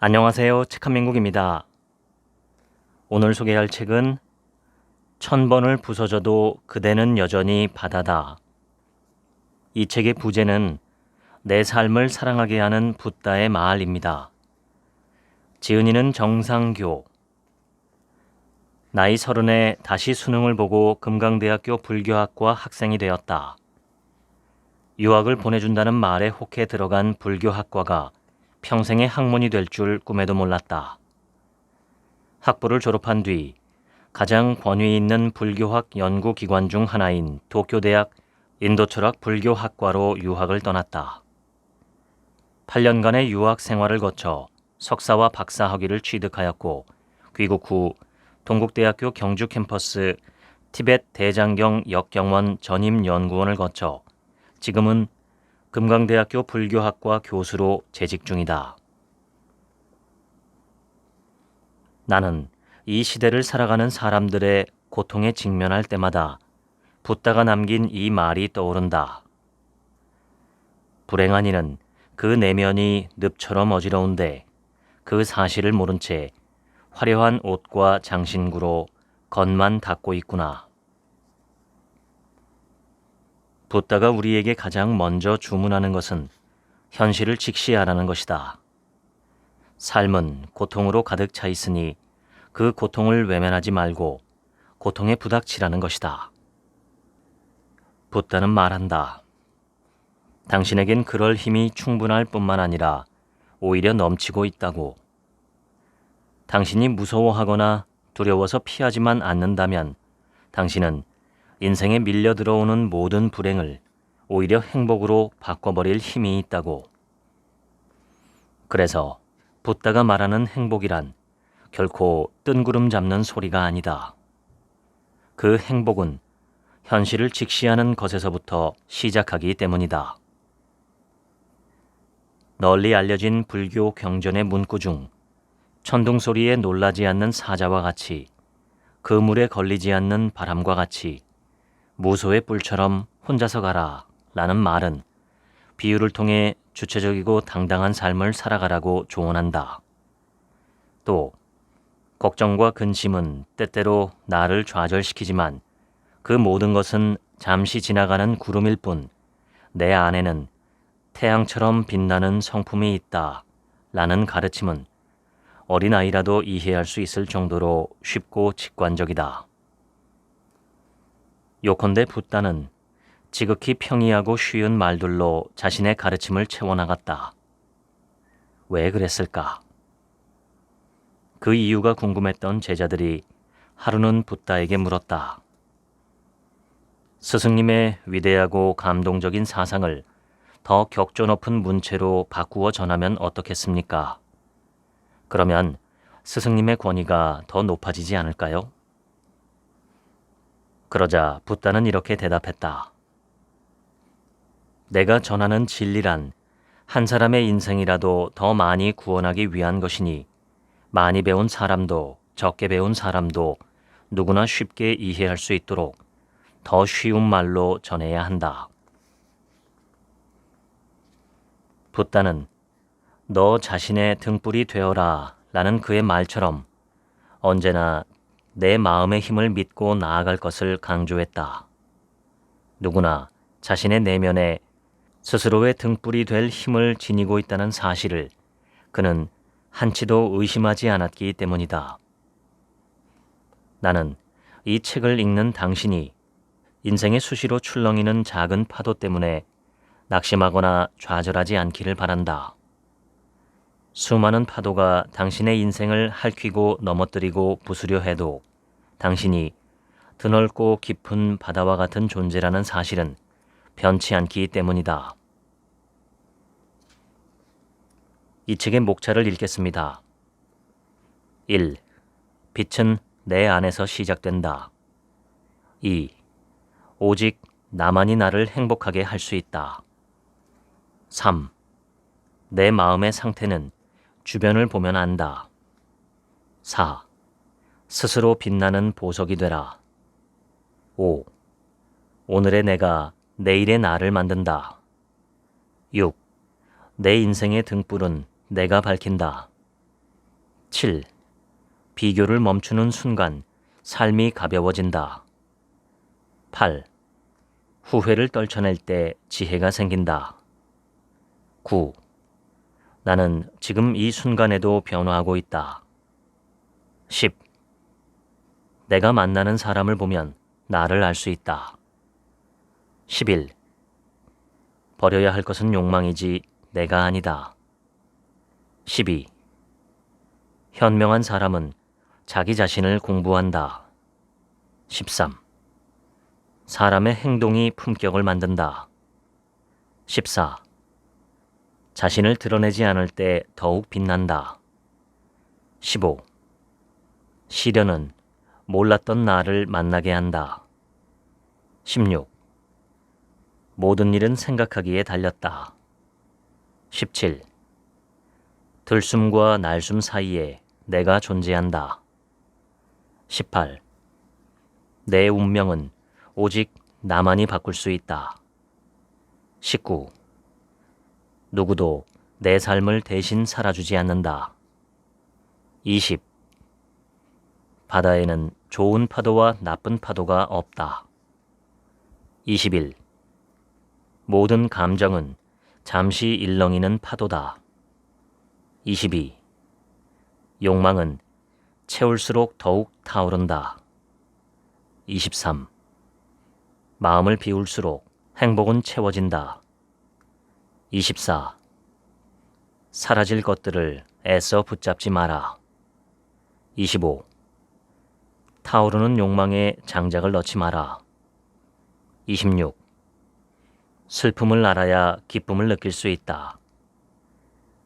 안녕하세요. 책한민국입니다. 오늘 소개할 책은 1000번을 부서져도 그대는 여전히 바다다. 이 책의 부제는 내 삶을 사랑하게 하는 붓다의 말입니다. 지은이는 정상교. 나이 30에 다시 수능을 보고 금강대학교 불교학과 학생이 되었다. 유학을 보내준다는 말에 혹해 들어간 불교학과가 평생의 학문이 될 줄 꿈에도 몰랐다. 학부를 졸업한 뒤 가장 권위 있는 불교학 연구기관 중 하나인 도쿄대학 인도철학 불교학과로 유학을 떠났다. 8년간의 유학 생활을 거쳐 석사와 박사 학위를 취득하였고 귀국 후 동국대학교 경주 캠퍼스 티벳 대장경 역경원 전임연구원을 거쳐 지금은 금강대학교 불교학과 교수로 재직 중이다. 나는 이 시대를 살아가는 사람들의 고통에 직면할 때마다 붓다가 남긴 이 말이 떠오른다. 불행한 이는 그 내면이 늪처럼 어지러운데 그 사실을 모른 채 화려한 옷과 장신구로 겉만 닦고 있구나. 붓다가 우리에게 가장 먼저 주문하는 것은 현실을 직시하라는 것이다. 삶은 고통으로 가득 차 있으니 그 고통을 외면하지 말고 고통에 부닥치라는 것이다. 붓다는 말한다. 당신에겐 그럴 힘이 충분할 뿐만 아니라 오히려 넘치고 있다고. 당신이 무서워하거나 두려워서 피하지만 않는다면 당신은 인생에 밀려 들어오는 모든 불행을 오히려 행복으로 바꿔버릴 힘이 있다고. 그래서 붓다가 말하는 행복이란 결코 뜬구름 잡는 소리가 아니다. 그 행복은 현실을 직시하는 것에서부터 시작하기 때문이다. 널리 알려진 불교 경전의 문구 중 천둥소리에 놀라지 않는 사자와 같이 그물에 걸리지 않는 바람과 같이 무소의 뿔처럼 혼자서 가라 라는 말은 비유를 통해 주체적이고 당당한 삶을 살아가라고 조언한다. 또 걱정과 근심은 때때로 나를 좌절시키지만 그 모든 것은 잠시 지나가는 구름일 뿐 내 안에는 태양처럼 빛나는 성품이 있다 라는 가르침은 어린아이라도 이해할 수 있을 정도로 쉽고 직관적이다. 요컨대 붓다는 지극히 평이하고 쉬운 말들로 자신의 가르침을 채워나갔다. 왜 그랬을까? 그 이유가 궁금했던 제자들이 하루는 붓다에게 물었다. 스승님의 위대하고 감동적인 사상을 더 격조 높은 문체로 바꾸어 전하면 어떻겠습니까? 그러면 스승님의 권위가 더 높아지지 않을까요? 그러자 붓다는 이렇게 대답했다. 내가 전하는 진리란 한 사람의 인생이라도 더 많이 구원하기 위한 것이니 많이 배운 사람도 적게 배운 사람도 누구나 쉽게 이해할 수 있도록 더 쉬운 말로 전해야 한다. 붓다는 너 자신의 등불이 되어라 라는 그의 말처럼 언제나 내 마음의 힘을 믿고 나아갈 것을 강조했다. 누구나 자신의 내면에 스스로의 등불이 될 힘을 지니고 있다는 사실을 그는 한치도 의심하지 않았기 때문이다. 나는 이 책을 읽는 당신이 인생의 수시로 출렁이는 작은 파도 때문에 낙심하거나 좌절하지 않기를 바란다. 수많은 파도가 당신의 인생을 핥히고 넘어뜨리고 부수려 해도 당신이 드넓고 깊은 바다와 같은 존재라는 사실은 변치 않기 때문이다. 이 책의 목차를 읽겠습니다. 1. 빛은 내 안에서 시작된다. 2. 오직 나만이 나를 행복하게 할 수 있다. 3. 내 마음의 상태는 주변을 보면 안다. 4. 스스로 빛나는 보석이 되라. 5. 오늘의 내가 내일의 나를 만든다. 6. 내 인생의 등불은 내가 밝힌다. 7. 비교를 멈추는 순간 삶이 가벼워진다. 8. 후회를 떨쳐낼 때 지혜가 생긴다. 9. 나는 지금 이 순간에도 변화하고 있다. 10. 내가 만나는 사람을 보면 나를 알 수 있다. 11. 버려야 할 것은 욕망이지 내가 아니다. 12. 현명한 사람은 자기 자신을 공부한다. 13. 사람의 행동이 품격을 만든다. 14. 자신을 드러내지 않을 때 더욱 빛난다. 15. 시련은 몰랐던 나를 만나게 한다. 16. 모든 일은 생각하기에 달렸다. 17. 들숨과 날숨 사이에 내가 존재한다. 18. 내 운명은 오직 나만이 바꿀 수 있다. 19. 누구도 내 삶을 대신 살아주지 않는다. 20. 바다에는 좋은 파도와 나쁜 파도가 없다. 21. 모든 감정은 잠시 일렁이는 파도다. 22. 욕망은 채울수록 더욱 타오른다. 23. 마음을 비울수록 행복은 채워진다. 24. 사라질 것들을 애써 붙잡지 마라. 25. 타오르는 욕망에 장작을 넣지 마라. 26. 슬픔을 알아야 기쁨을 느낄 수 있다.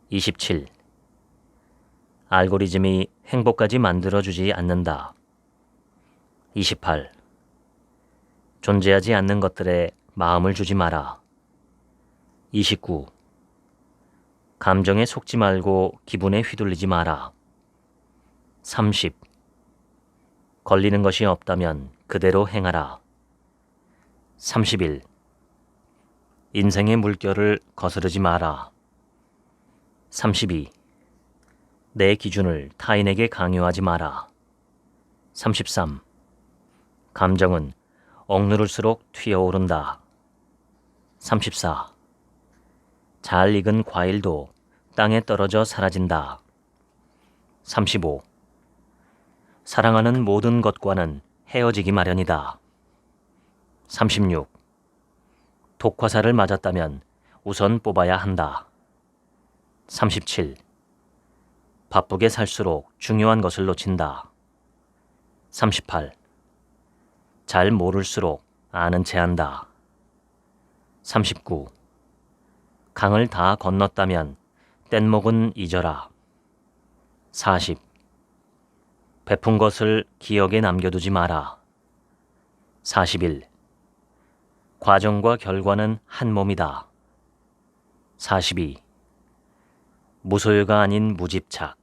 27. 알고리즘이 행복까지 만들어주지 않는다. 28. 존재하지 않는 것들에 마음을 주지 마라. 29. 감정에 속지 말고 기분에 휘둘리지 마라. 30. 걸리는 것이 없다면 그대로 행하라. 31. 인생의 물결을 거스르지 마라. 32. 내 기준을 타인에게 강요하지 마라. 33. 감정은 억누를수록 튀어오른다. 34. 잘 익은 과일도 땅에 떨어져 사라진다. 35. 사랑하는 모든 것과는 헤어지기 마련이다. 36. 독화살을 맞았다면 우선 뽑아야 한다. 37. 바쁘게 살수록 중요한 것을 놓친다. 38. 잘 모를수록 아는 체 한다. 39. 강을 다 건넜다면 뗏목은 잊어라. 40. 베푼 것을 기억에 남겨두지 마라. 41. 과정과 결과는 한 몸이다. 42. 무소유가 아닌 무집착.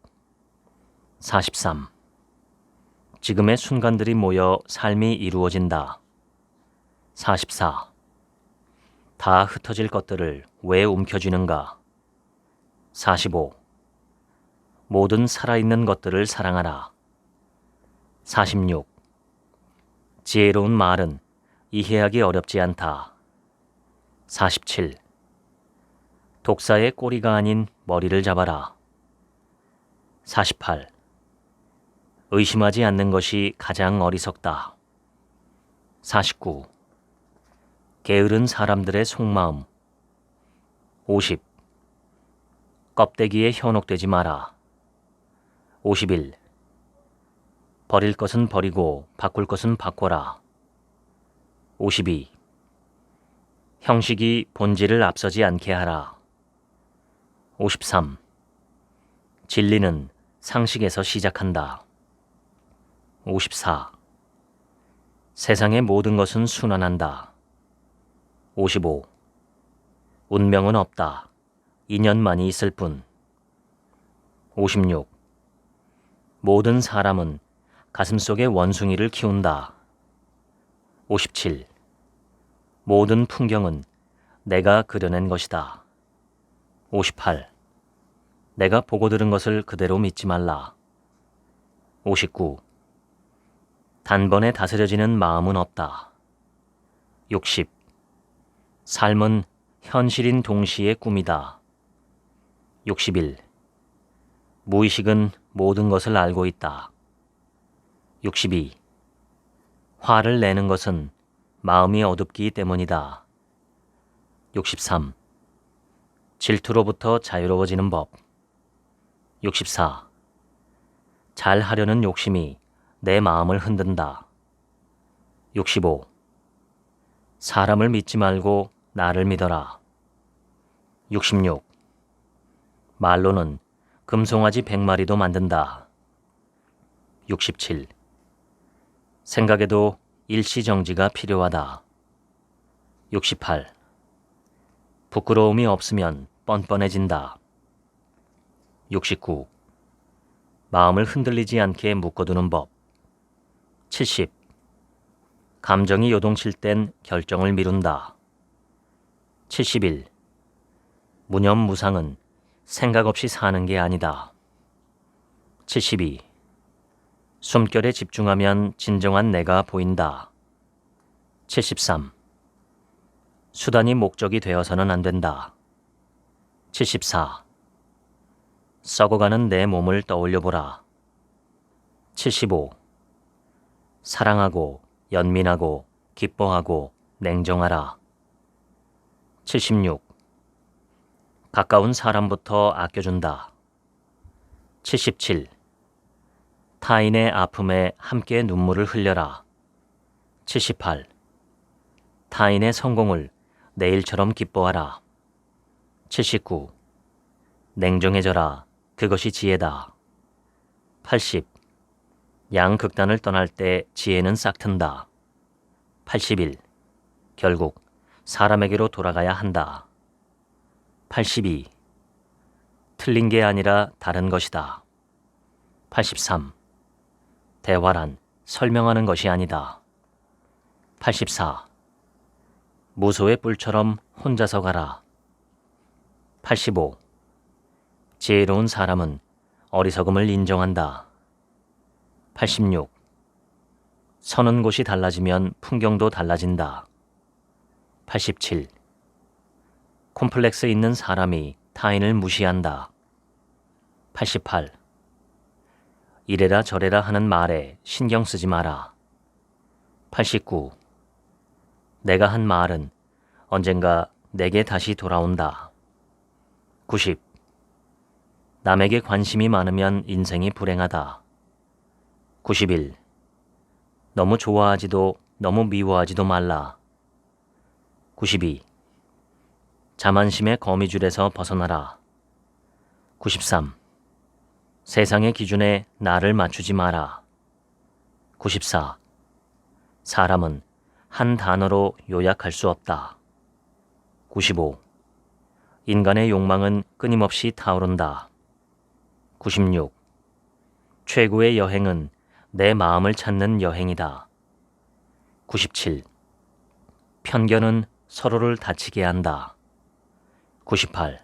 43. 지금의 순간들이 모여 삶이 이루어진다. 44. 다 흩어질 것들을 왜 움켜쥐는가? 45. 모든 살아있는 것들을 사랑하라. 46. 지혜로운 말은 이해하기 어렵지 않다. 47. 독사의 꼬리가 아닌 머리를 잡아라. 48. 의심하지 않는 것이 가장 어리석다. 49. 게으른 사람들의 속마음. 50. 껍데기에 현혹되지 마라. 51. 버릴 것은 버리고 바꿀 것은 바꿔라. 52. 형식이 본질을 앞서지 않게 하라. 53. 진리는 상식에서 시작한다. 54. 세상의 모든 것은 순환한다. 55. 운명은 없다. 인연만이 있을 뿐. 56. 모든 사람은 가슴속에 원숭이를 키운다. 57. 모든 풍경은 내가 그려낸 것이다. 58. 내가 보고 들은 것을 그대로 믿지 말라. 59. 단번에 다스려지는 마음은 없다. 60. 삶은 현실인 동시에 꿈이다. 61. 무의식은 모든 것을 알고 있다. 62. 화를 내는 것은 마음이 어둡기 때문이다. 63. 질투로부터 자유로워지는 법. 64. 잘하려는 욕심이 내 마음을 흔든다. 65. 사람을 믿지 말고 나를 믿어라. 66. 말로는 금송아지 100마리도 만든다. 67. 생각에도 일시정지가 필요하다. 68. 부끄러움이 없으면 뻔뻔해진다. 69. 마음을 흔들리지 않게 묶어두는 법. 70. 감정이 요동칠 땐 결정을 미룬다. 71. 무념무상은 생각 없이 사는 게 아니다. 72. 숨결에 집중하면 진정한 내가 보인다. 73. 수단이 목적이 되어서는 안 된다. 74. 썩어가는 내 몸을 떠올려보라. 75. 사랑하고 연민하고 기뻐하고 냉정하라. 76. 가까운 사람부터 아껴준다. 77. 타인의 아픔에 함께 눈물을 흘려라. 78. 타인의 성공을 내일처럼 기뻐하라. 79. 냉정해져라. 그것이 지혜다. 80. 양극단을 떠날 때 지혜는 싹튼다. 81. 결국 사람에게로 돌아가야 한다. 82. 틀린 게 아니라 다른 것이다. 83. 대화란 설명하는 것이 아니다. 84. 무소의 뿔처럼 혼자서 가라. 85. 지혜로운 사람은 어리석음을 인정한다. 86. 서는 곳이 달라지면 풍경도 달라진다. 87. 콤플렉스 있는 사람이 타인을 무시한다. 88. 이래라 저래라 하는 말에 신경 쓰지 마라. 89. 내가 한 말은 언젠가 내게 다시 돌아온다. 90. 남에게 관심이 많으면 인생이 불행하다. 91. 너무 좋아하지도 너무 미워하지도 말라. 92. 자만심의 거미줄에서 벗어나라. 93. 세상의 기준에 나를 맞추지 마라. 94. 사람은 한 단어로 요약할 수 없다. 95. 인간의 욕망은 끊임없이 타오른다. 96. 최고의 여행은 내 마음을 찾는 여행이다. 97. 편견은 서로를 다치게 한다. 98.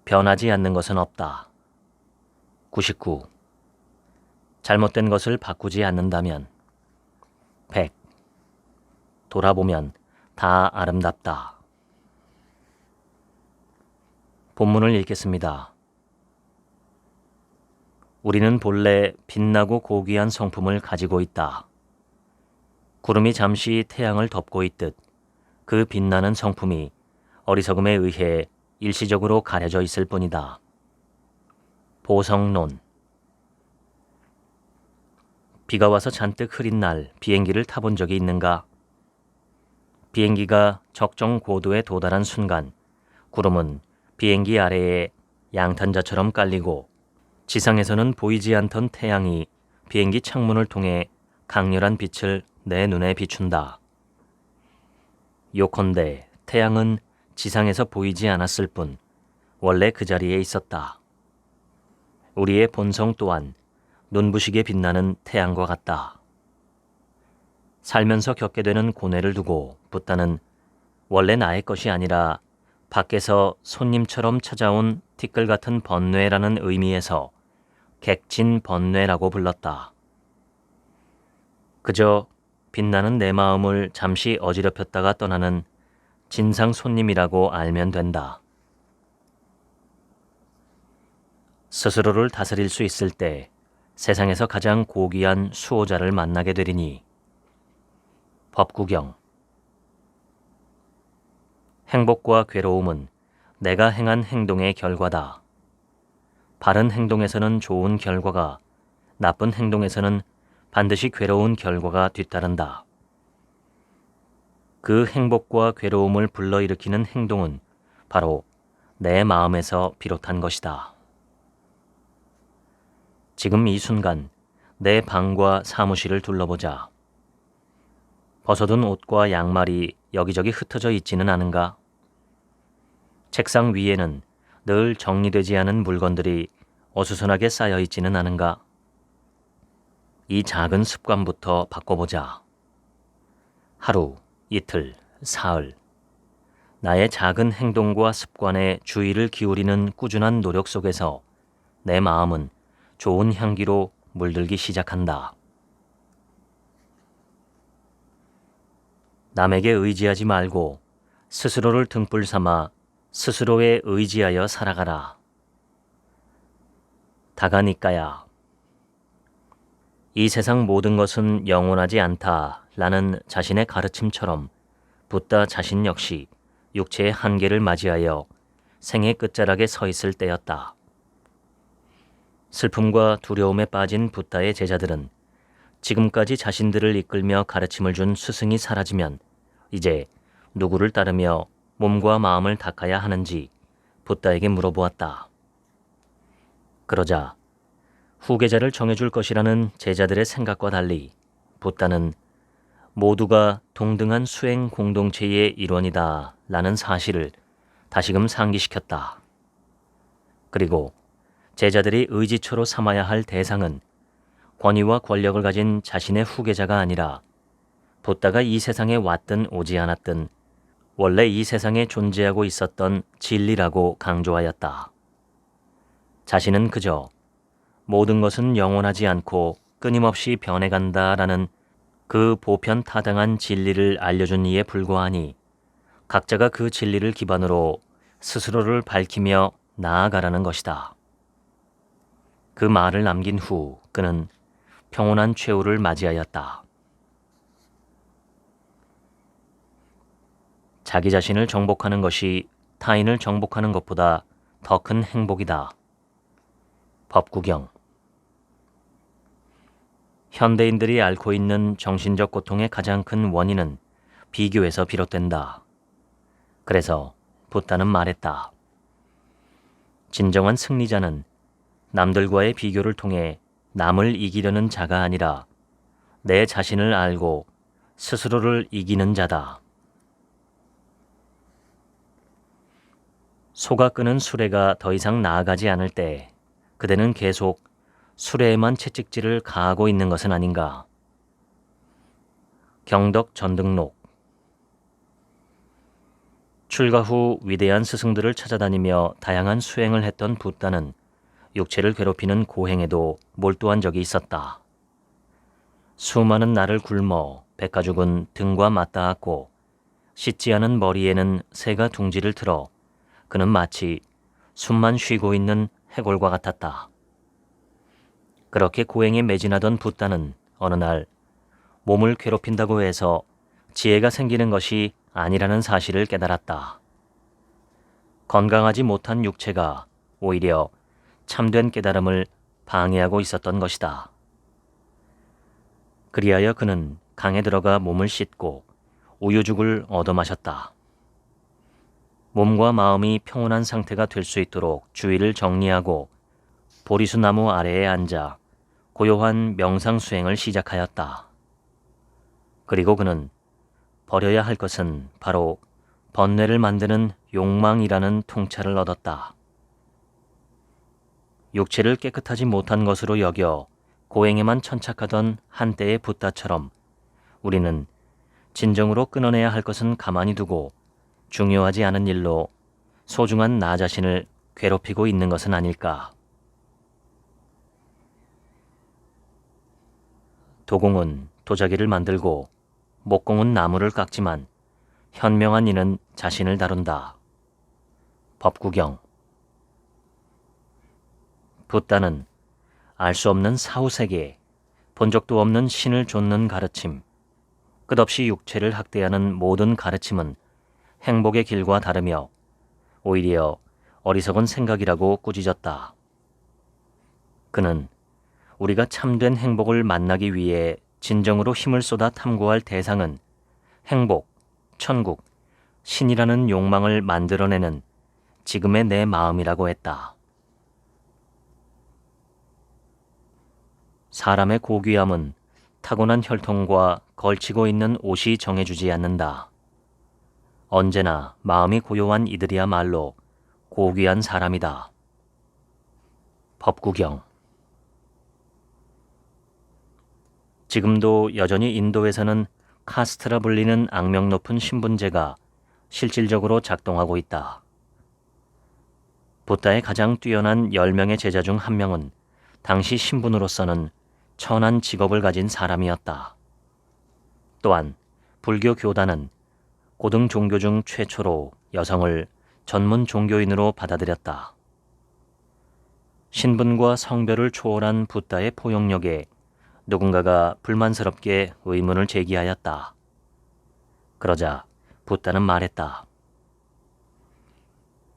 변하지 않는 것은 없다. 99. 잘못된 것을 바꾸지 않는다면. 100. 돌아보면 다 아름답다. 본문을 읽겠습니다. 우리는 본래 빛나고 고귀한 성품을 가지고 있다. 구름이 잠시 태양을 덮고 있듯 그 빛나는 성품이 어리석음에 의해 일시적으로 가려져 있을 뿐이다. 보성론. 비가 와서 잔뜩 흐린 날 비행기를 타본 적이 있는가? 비행기가 적정 고도에 도달한 순간 구름은 비행기 아래에 양탄자처럼 깔리고 지상에서는 보이지 않던 태양이 비행기 창문을 통해 강렬한 빛을 내 눈에 비춘다. 요컨대 태양은 지상에서 보이지 않았을 뿐 원래 그 자리에 있었다. 우리의 본성 또한 눈부시게 빛나는 태양과 같다. 살면서 겪게 되는 고뇌를 두고 붓다는 원래 나의 것이 아니라 밖에서 손님처럼 찾아온 티끌 같은 번뇌라는 의미에서 객진번뇌라고 불렀다. 그저 빛나는 내 마음을 잠시 어지럽혔다가 떠나는 진상 손님이라고 알면 된다. 스스로를 다스릴 수 있을 때 세상에서 가장 고귀한 수호자를 만나게 되리니. 법구경. 행복과 괴로움은 내가 행한 행동의 결과다. 바른 행동에서는 좋은 결과가, 나쁜 행동에서는 반드시 괴로운 결과가 뒤따른다. 그 행복과 괴로움을 불러일으키는 행동은 바로 내 마음에서 비롯한 것이다. 지금 이 순간 내 방과 사무실을 둘러보자. 벗어둔 옷과 양말이 여기저기 흩어져 있지는 않은가? 책상 위에는 늘 정리되지 않은 물건들이 어수선하게 쌓여 있지는 않은가? 이 작은 습관부터 바꿔보자. 하루, 이틀, 사흘. 나의 작은 행동과 습관에 주의를 기울이는 꾸준한 노력 속에서 내 마음은 좋은 향기로 물들기 시작한다. 남에게 의지하지 말고 스스로를 등불 삼아 스스로에 의지하여 살아가라. 다가니까야. 이 세상 모든 것은 영원하지 않다라는 자신의 가르침처럼 붓다 자신 역시 육체의 한계를 맞이하여 생의 끝자락에 서 있을 때였다. 슬픔과 두려움에 빠진 붓다의 제자들은 지금까지 자신들을 이끌며 가르침을 준 스승이 사라지면 이제 누구를 따르며 몸과 마음을 닦아야 하는지 붓다에게 물어보았다. 그러자 후계자를 정해줄 것이라는 제자들의 생각과 달리 붓다는 모두가 동등한 수행 공동체의 일원이다 라는 사실을 다시금 상기시켰다. 그리고 제자들이 의지처로 삼아야 할 대상은 권위와 권력을 가진 자신의 후계자가 아니라 붓다가 이 세상에 왔든 오지 않았든 원래 이 세상에 존재하고 있었던 진리라고 강조하였다. 자신은 그저 모든 것은 영원하지 않고 끊임없이 변해간다라는 그 보편타당한 진리를 알려준 이에 불과하니 각자가 그 진리를 기반으로 스스로를 밝히며 나아가라는 것이다. 그 말을 남긴 후 그는 평온한 최후를 맞이하였다. 자기 자신을 정복하는 것이 타인을 정복하는 것보다 더 큰 행복이다. 법구경. 현대인들이 앓고 있는 정신적 고통의 가장 큰 원인은 비교에서 비롯된다. 그래서 붓다는 말했다. 진정한 승리자는 남들과의 비교를 통해 남을 이기려는 자가 아니라 내 자신을 알고 스스로를 이기는 자다. 소가 끄는 수레가 더 이상 나아가지 않을 때 그대는 계속 수레에만 채찍질을 가하고 있는 것은 아닌가. 경덕 전등록. 출가 후 위대한 스승들을 찾아다니며 다양한 수행을 했던 붓다는 육체를 괴롭히는 고행에도 몰두한 적이 있었다. 수많은 날을 굶어 백가죽은 등과 맞닿았고 씻지 않은 머리에는 새가 둥지를 틀어 그는 마치 숨만 쉬고 있는 해골과 같았다. 그렇게 고행에 매진하던 붓다는 어느 날 몸을 괴롭힌다고 해서 지혜가 생기는 것이 아니라는 사실을 깨달았다. 건강하지 못한 육체가 오히려 참된 깨달음을 방해하고 있었던 것이다. 그리하여 그는 강에 들어가 몸을 씻고 우유죽을 얻어 마셨다. 몸과 마음이 평온한 상태가 될 수 있도록 주의를 정리하고 보리수 나무 아래에 앉아 고요한 명상 수행을 시작하였다. 그리고 그는 버려야 할 것은 바로 번뇌를 만드는 욕망이라는 통찰을 얻었다. 육체를 깨끗하지 못한 것으로 여겨 고행에만 천착하던 한때의 붓다처럼 우리는 진정으로 끊어내야 할 것은 가만히 두고 중요하지 않은 일로 소중한 나 자신을 괴롭히고 있는 것은 아닐까. 도공은 도자기를 만들고 목공은 나무를 깎지만 현명한 이는 자신을 다룬다. 법구경. 붓다는 알 수 없는 사후세계, 본 적도 없는 신을 좇는 가르침, 끝없이 육체를 학대하는 모든 가르침은 행복의 길과 다르며 오히려 어리석은 생각이라고 꾸짖었다. 그는 우리가 참된 행복을 만나기 위해 진정으로 힘을 쏟아 탐구할 대상은 행복, 천국, 신이라는 욕망을 만들어내는 지금의 내 마음이라고 했다. 사람의 고귀함은 타고난 혈통과 걸치고 있는 옷이 정해주지 않는다. 언제나 마음이 고요한 이들이야말로 고귀한 사람이다. 법구경. 지금도 여전히 인도에서는 카스트라 불리는 악명 높은 신분제가 실질적으로 작동하고 있다. 붓다의 가장 뛰어난 10명의 제자 중 한 명은 당시 신분으로서는 천한 직업을 가진 사람이었다. 또한 불교 교단은 고등 종교 중 최초로 여성을 전문 종교인으로 받아들였다. 신분과 성별을 초월한 붓다의 포용력에 누군가가 불만스럽게 의문을 제기하였다. 그러자 붓다는 말했다.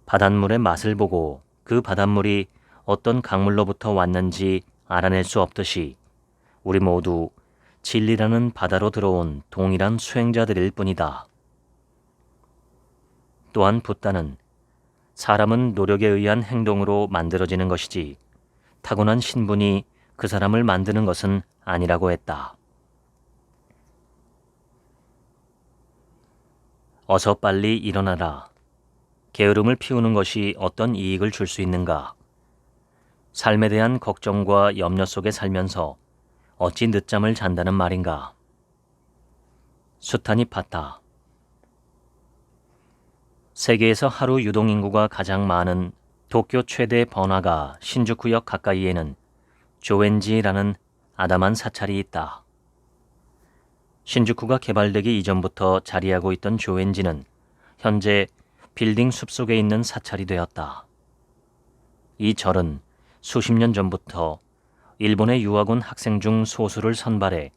바닷물의 맛을 보고 그 바닷물이 어떤 강물로부터 왔는지 알아낼 수 없듯이 우리 모두 진리라는 바다로 들어온 동일한 수행자들일 뿐이다. 또한 붓다는 사람은 노력에 의한 행동으로 만들어지는 것이지 타고난 신분이 그 사람을 만드는 것은 아니라고 했다. 어서 빨리 일어나라. 게으름을 피우는 것이 어떤 이익을 줄 수 있는가? 삶에 대한 걱정과 염려 속에 살면서 어찌 늦잠을 잔다는 말인가? 수타니 파타. 세계에서 하루 유동인구가 가장 많은 도쿄 최대 번화가 신주쿠역 가까이에는 조엔지라는 아담한 사찰이 있다. 신주쿠가 개발되기 이전부터 자리하고 있던 조엔지는 현재 빌딩 숲속에 있는 사찰이 되었다. 이 절은 수십 년 전부터 일본에 유학 온 학생 중 소수를 선발해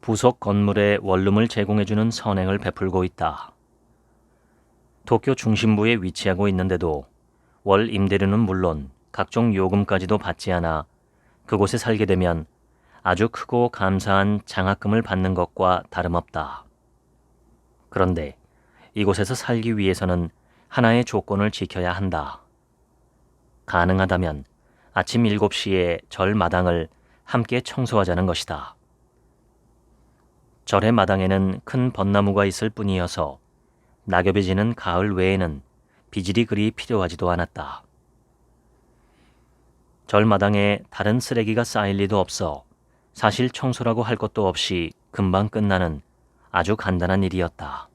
부속 건물에 원룸을 제공해주는 선행을 베풀고 있다. 도쿄 중심부에 위치하고 있는데도 월 임대료는 물론 각종 요금까지도 받지 않아 그곳에 살게 되면 아주 크고 감사한 장학금을 받는 것과 다름없다. 그런데 이곳에서 살기 위해서는 하나의 조건을 지켜야 한다. 가능하다면 아침 7시에 절 마당을 함께 청소하자는 것이다. 절의 마당에는 큰 벚나무가 있을 뿐이어서 낙엽이 지는 가을 외에는 비질이 그리 필요하지도 않았다. 절 마당에 다른 쓰레기가 쌓일 리도 없어 사실 청소라고 할 것도 없이 금방 끝나는 아주 간단한 일이었다.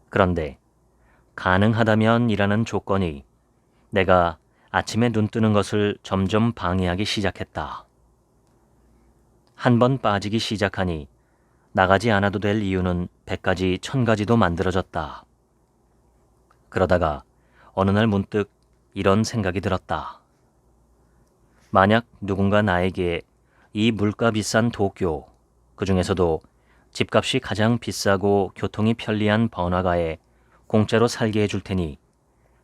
그런데 가능하다면이라는 조건이 내가 아침에 눈 뜨는 것을 점점 방해하기 시작했다. 한 번 빠지기 시작하니 나가지 않아도 될 이유는 100가지 1000가지도 만들어졌다. 그러다가 어느 날 문득 이런 생각이 들었다. 만약 누군가 나에게 이 물가 비싼 도쿄, 그 중에서도 집값이 가장 비싸고 교통이 편리한 번화가에 공짜로 살게 해줄 테니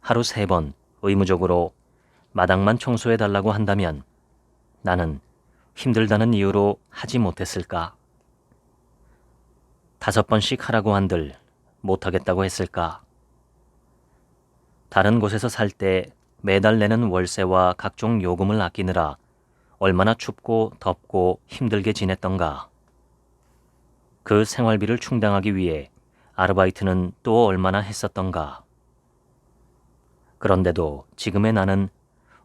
하루 3번 의무적으로 마당만 청소해달라고 한다면 나는 힘들다는 이유로 하지 못했을까? 5번씩 하라고 한들 못하겠다고 했을까? 다른 곳에서 살 때 매달 내는 월세와 각종 요금을 아끼느라 얼마나 춥고 덥고 힘들게 지냈던가. 그 생활비를 충당하기 위해 아르바이트는 또 얼마나 했었던가. 그런데도 지금의 나는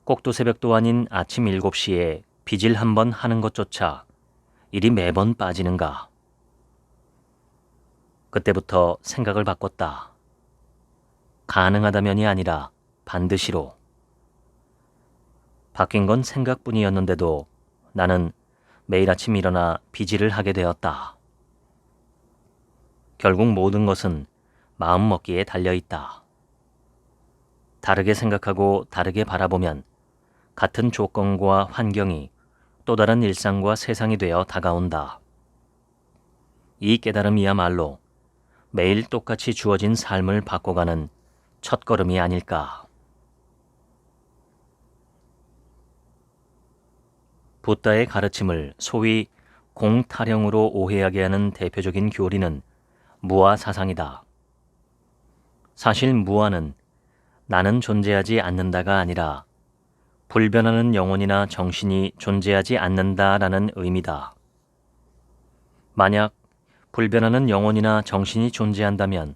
꼭두 새벽도 아닌 아침 7시에 빚을 한 번 하는 것조차 일이 매번 빠지는가. 그때부터 생각을 바꿨다. 가능하다면이 아니라 반드시로. 바뀐 건 생각뿐이었는데도 나는 매일 아침 일어나 비질을 하게 되었다. 결국 모든 것은 마음먹기에 달려있다. 다르게 생각하고 다르게 바라보면 같은 조건과 환경이 또 다른 일상과 세상이 되어 다가온다. 이 깨달음이야말로 매일 똑같이 주어진 삶을 바꿔가는 첫걸음이 아닐까. 붓다의 가르침을 소위 공타령으로 오해하게 하는 대표적인 교리는 무아 사상이다. 사실 무아는 나는 존재하지 않는다가 아니라 불변하는 영혼이나 정신이 존재하지 않는다라는 의미다. 만약 불변하는 영혼이나 정신이 존재한다면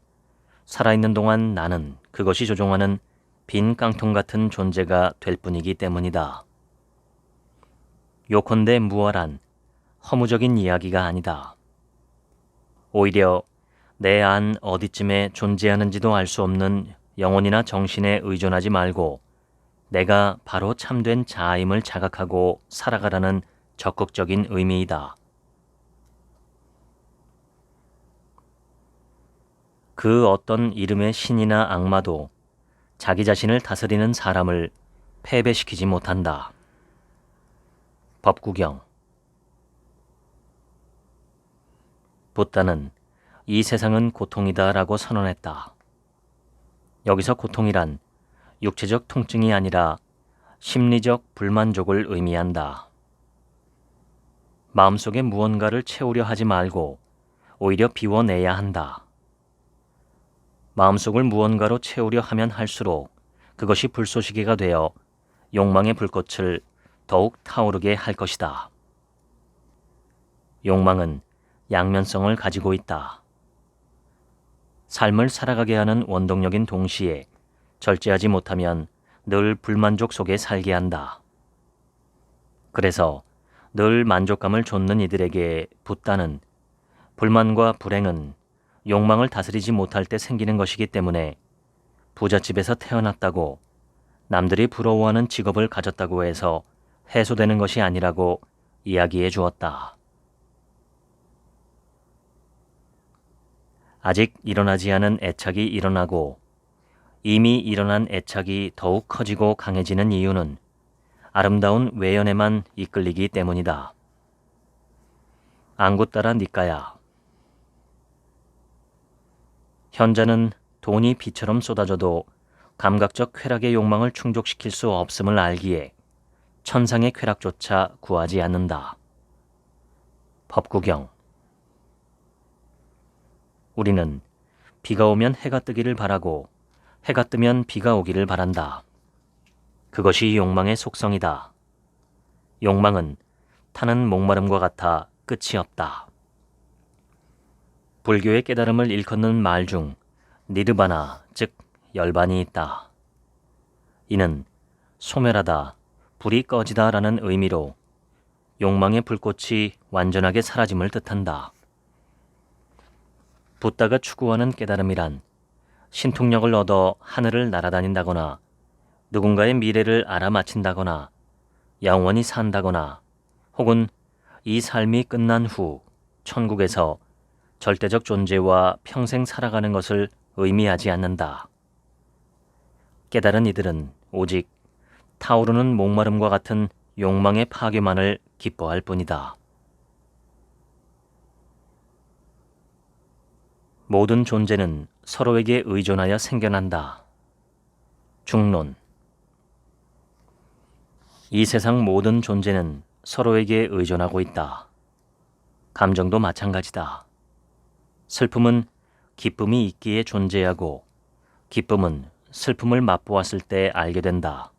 살아있는 동안 나는 그것이 조종하는 빈 깡통 같은 존재가 될 뿐이기 때문이다. 요컨대 무아란 허무적인 이야기가 아니다. 오히려 내 안 어디쯤에 존재하는지도 알 수 없는 영혼이나 정신에 의존하지 말고 내가 바로 참된 자아임을 자각하고 살아가라는 적극적인 의미이다. 그 어떤 이름의 신이나 악마도 자기 자신을 다스리는 사람을 패배시키지 못한다. 법구경. 붓다는 이 세상은 고통이다 라고 선언했다. 여기서 고통이란 육체적 통증이 아니라 심리적 불만족을 의미한다. 마음속에 무언가를 채우려 하지 말고 오히려 비워내야 한다. 마음속을 무언가로 채우려 하면 할수록 그것이 불쏘시개가 되어 욕망의 불꽃을 더욱 타오르게 할 것이다. 욕망은 양면성을 가지고 있다. 삶을 살아가게 하는 원동력인 동시에 절제하지 못하면 늘 불만족 속에 살게 한다. 그래서 늘 만족감을 좇는 이들에게 붓다는 불만과 불행은 욕망을 다스리지 못할 때 생기는 것이기 때문에 부잣집에서 태어났다고 남들이 부러워하는 직업을 가졌다고 해서 해소되는 것이 아니라고 이야기해 주었다. 아직 일어나지 않은 애착이 일어나고 이미 일어난 애착이 더욱 커지고 강해지는 이유는 아름다운 외연에만 이끌리기 때문이다. 안구 따라 니까야. 현자는 돈이 비처럼 쏟아져도 감각적 쾌락의 욕망을 충족시킬 수 없음을 알기에 천상의 쾌락조차 구하지 않는다. 법구경. 우리는 비가 오면 해가 뜨기를 바라고 해가 뜨면 비가 오기를 바란다. 그것이 욕망의 속성이다. 욕망은 타는 목마름과 같아 끝이 없다. 불교의 깨달음을 일컫는 말 중 니르바나, 즉 열반이 있다. 이는 소멸하다, 불이 꺼지다 라는 의미로 욕망의 불꽃이 완전하게 사라짐을 뜻한다. 붓다가 추구하는 깨달음이란 신통력을 얻어 하늘을 날아다닌다거나 누군가의 미래를 알아맞힌다거나 영원히 산다거나 혹은 이 삶이 끝난 후 천국에서 절대적 존재와 평생 살아가는 것을 의미하지 않는다. 깨달은 이들은 오직 타오르는 목마름과 같은 욕망의 파괴만을 기뻐할 뿐이다. 모든 존재는 서로에게 의존하여 생겨난다. 중론. 이 세상 모든 존재는 서로에게 의존하고 있다. 감정도 마찬가지다. 슬픔은 기쁨이 있기에 존재하고 기쁨은 슬픔을 맛보았을 때 알게 된다.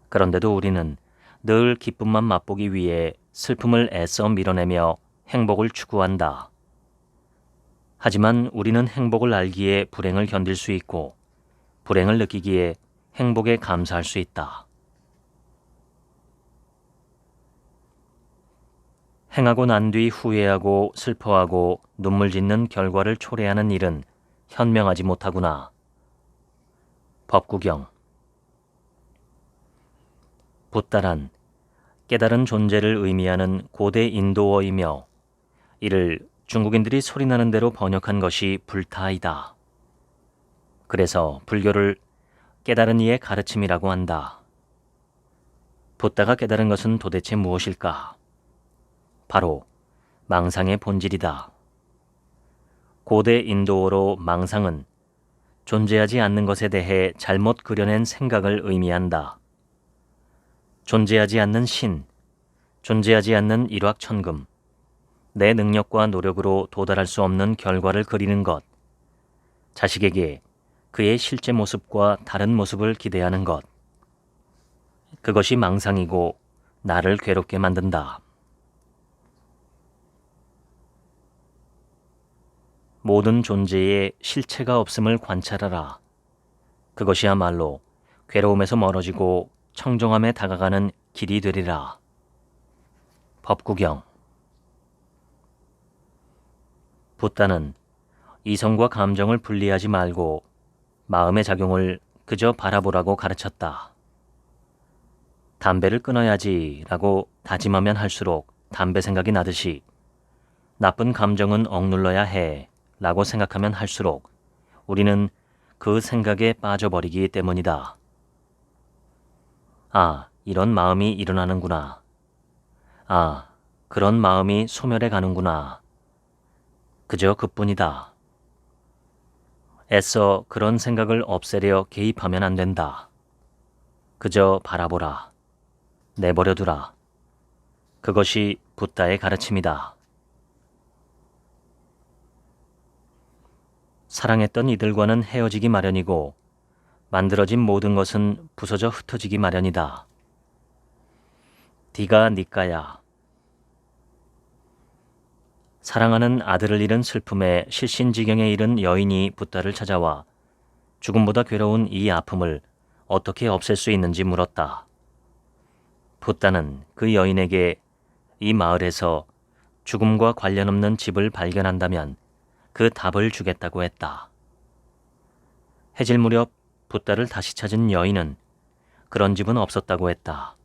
그런데도 우리는 늘 기쁨만 맛보기 위해 슬픔을 애써 밀어내며 행복을 추구한다. 하지만 우리는 행복을 알기에 불행을 견딜 수 있고 불행을 느끼기에 행복에 감사할 수 있다. 행하고 난 뒤 후회하고 슬퍼하고 눈물 짓는 결과를 초래하는 일은 현명하지 못하구나. 법구경. 붓다란 깨달은 존재를 의미하는 고대 인도어이며 이를 중국인들이 소리나는 대로 번역한 것이 불타이다. 그래서 불교를 깨달은 이의 가르침이라고 한다. 붓다가 깨달은 것은 도대체 무엇일까? 바로 망상의 본질이다. 고대 인도어로 망상은 존재하지 않는 것에 대해 잘못 그려낸 생각을 의미한다. 존재하지 않는 신, 존재하지 않는 일확천금, 내 능력과 노력으로 도달할 수 없는 결과를 그리는 것, 자식에게 그의 실제 모습과 다른 모습을 기대하는 것, 그것이 망상이고 나를 괴롭게 만든다. 모든 존재에 실체가 없음을 관찰하라. 그것이야말로 괴로움에서 멀어지고 청정함에 다가가는 길이 되리라. 법구경. 붓다는 이성과 감정을 분리하지 말고 마음의 작용을 그저 바라보라고 가르쳤다. 담배를 끊어야지 라고 다짐하면 할수록 담배 생각이 나듯이 나쁜 감정은 억눌러야 해 라고 생각하면 할수록 우리는 그 생각에 빠져버리기 때문이다. 아, 이런 마음이 일어나는구나. 아, 그런 마음이 소멸해 가는구나. 그저 그뿐이다. 애써 그런 생각을 없애려 개입하면 안 된다. 그저 바라보라. 내버려두라. 그것이 붓다의 가르침이다. 사랑했던 이들과는 헤어지기 마련이고 만들어진 모든 것은 부서져 흩어지기 마련이다. 디가 니까야. 사랑하는 아들을 잃은 슬픔에 실신지경에 이른 여인이 붓다를 찾아와 죽음보다 괴로운 이 아픔을 어떻게 없앨 수 있는지 물었다. 붓다는 그 여인에게 이 마을에서 죽음과 관련 없는 집을 발견한다면 그 답을 주겠다고 했다. 해질 무렵 붓다를 다시 찾은 여인은 그런 집은 없었다고 했다.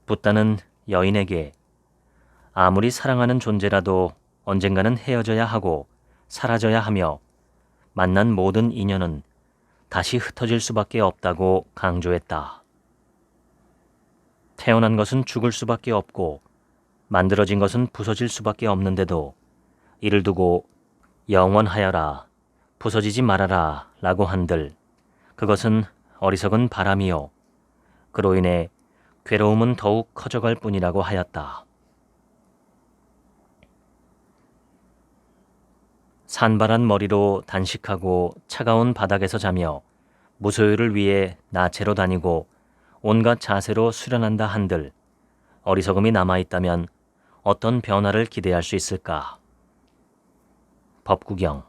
붓다는 여인에게 아무리 사랑하는 존재라도 언젠가는 헤어져야 하고 사라져야 하며 만난 모든 인연은 다시 흩어질 수밖에 없다고 강조했다. 태어난 것은 죽을 수밖에 없고 만들어진 것은 부서질 수밖에 없는데도 이를 두고 영원하여라, 부서지지 말아라 라고 한들 그것은 어리석은 바람이요. 그로 인해 괴로움은 더욱 커져갈 뿐이라고 하였다. 산발한 머리로 단식하고 차가운 바닥에서 자며 무소유를 위해 나체로 다니고 온갖 자세로 수련한다 한들 어리석음이 남아있다면 어떤 변화를 기대할 수 있을까? 법구경.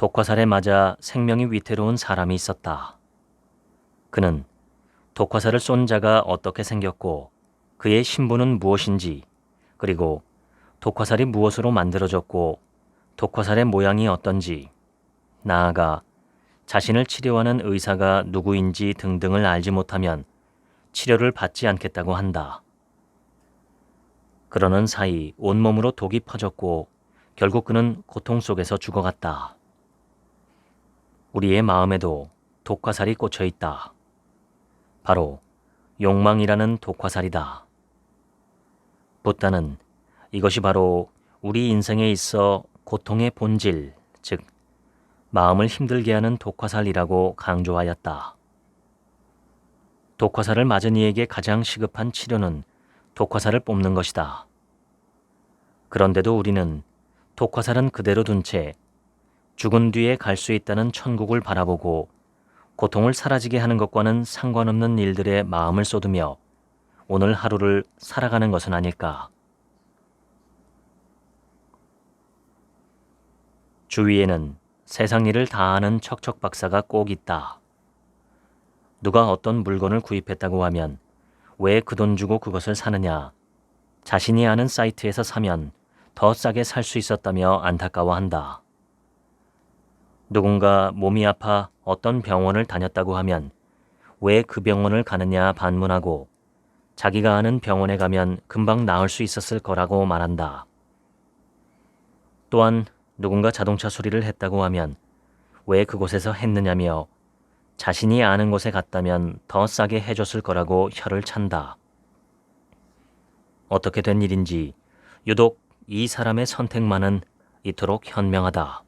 독화살에 맞아 생명이 위태로운 사람이 있었다. 그는 독화살을 쏜 자가 어떻게 생겼고 그의 신분은 무엇인지 그리고 독화살이 무엇으로 만들어졌고 독화살의 모양이 어떤지 나아가 자신을 치료하는 의사가 누구인지 등등을 알지 못하면 치료를 받지 않겠다고 한다. 그러는 사이 온몸으로 독이 퍼졌고 결국 그는 고통 속에서 죽어갔다. 우리의 마음에도 독화살이 꽂혀 있다. 바로 욕망이라는 독화살이다. 붓다는 이것이 바로 우리 인생에 있어 고통의 본질, 즉 마음을 힘들게 하는 독화살이라고 강조하였다. 독화살을 맞은 이에게 가장 시급한 치료는 독화살을 뽑는 것이다. 그런데도 우리는 독화살은 그대로 둔 채 죽은 뒤에 갈 수 있다는 천국을 바라보고 고통을 사라지게 하는 것과는 상관없는 일들에 마음을 쏟으며 오늘 하루를 살아가는 것은 아닐까. 주위에는 세상 일을 다 아는 척척 박사가 꼭 있다. 누가 어떤 물건을 구입했다고 하면 왜 그 돈 주고 그것을 사느냐, 자신이 아는 사이트에서 사면 더 싸게 살 수 있었다며 안타까워한다. 누군가 몸이 아파 어떤 병원을 다녔다고 하면 왜 그 병원을 가느냐 반문하고 자기가 아는 병원에 가면 금방 나을 수 있었을 거라고 말한다. 또한 누군가 자동차 수리를 했다고 하면 왜 그곳에서 했느냐며 자신이 아는 곳에 갔다면 더 싸게 해줬을 거라고 혀를 찬다. 어떻게 된 일인지 유독 이 사람의 선택만은 이토록 현명하다.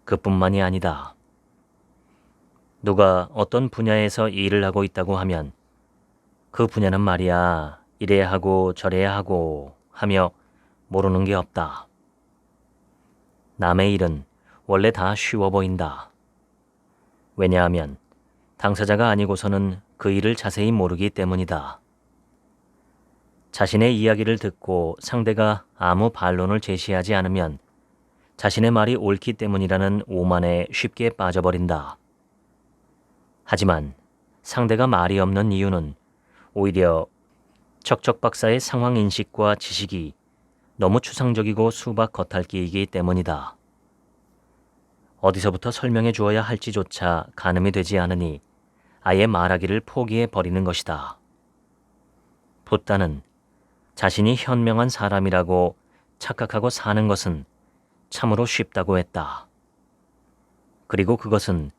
그뿐만이 아니다. 누가 어떤 분야에서 일을 하고 있다고 하면 그 분야는 말이야 이래야 하고 저래야 하고 하며 모르는 게 없다. 남의 일은 원래 다 쉬워 보인다. 왜냐하면 당사자가 아니고서는 그 일을 자세히 모르기 때문이다. 자신의 이야기를 듣고 상대가 아무 반론을 제시하지 않으면 자신의 말이 옳기 때문이라는 오만에 쉽게 빠져버린다. 하지만 상대가 말이 없는 이유는 오히려 척척 박사의 상황 인식과 지식이 너무 추상적이고 수박 겉핥기이기 때문이다. 어디서부터 설명해 주어야 할지조차 가늠이 되지 않으니 아예 말하기를 포기해 버리는 것이다. 붓다는 자신이 현명한 사람이라고 착각하고 사는 것은 참으로 쉽다고 했다. 그리고 그것은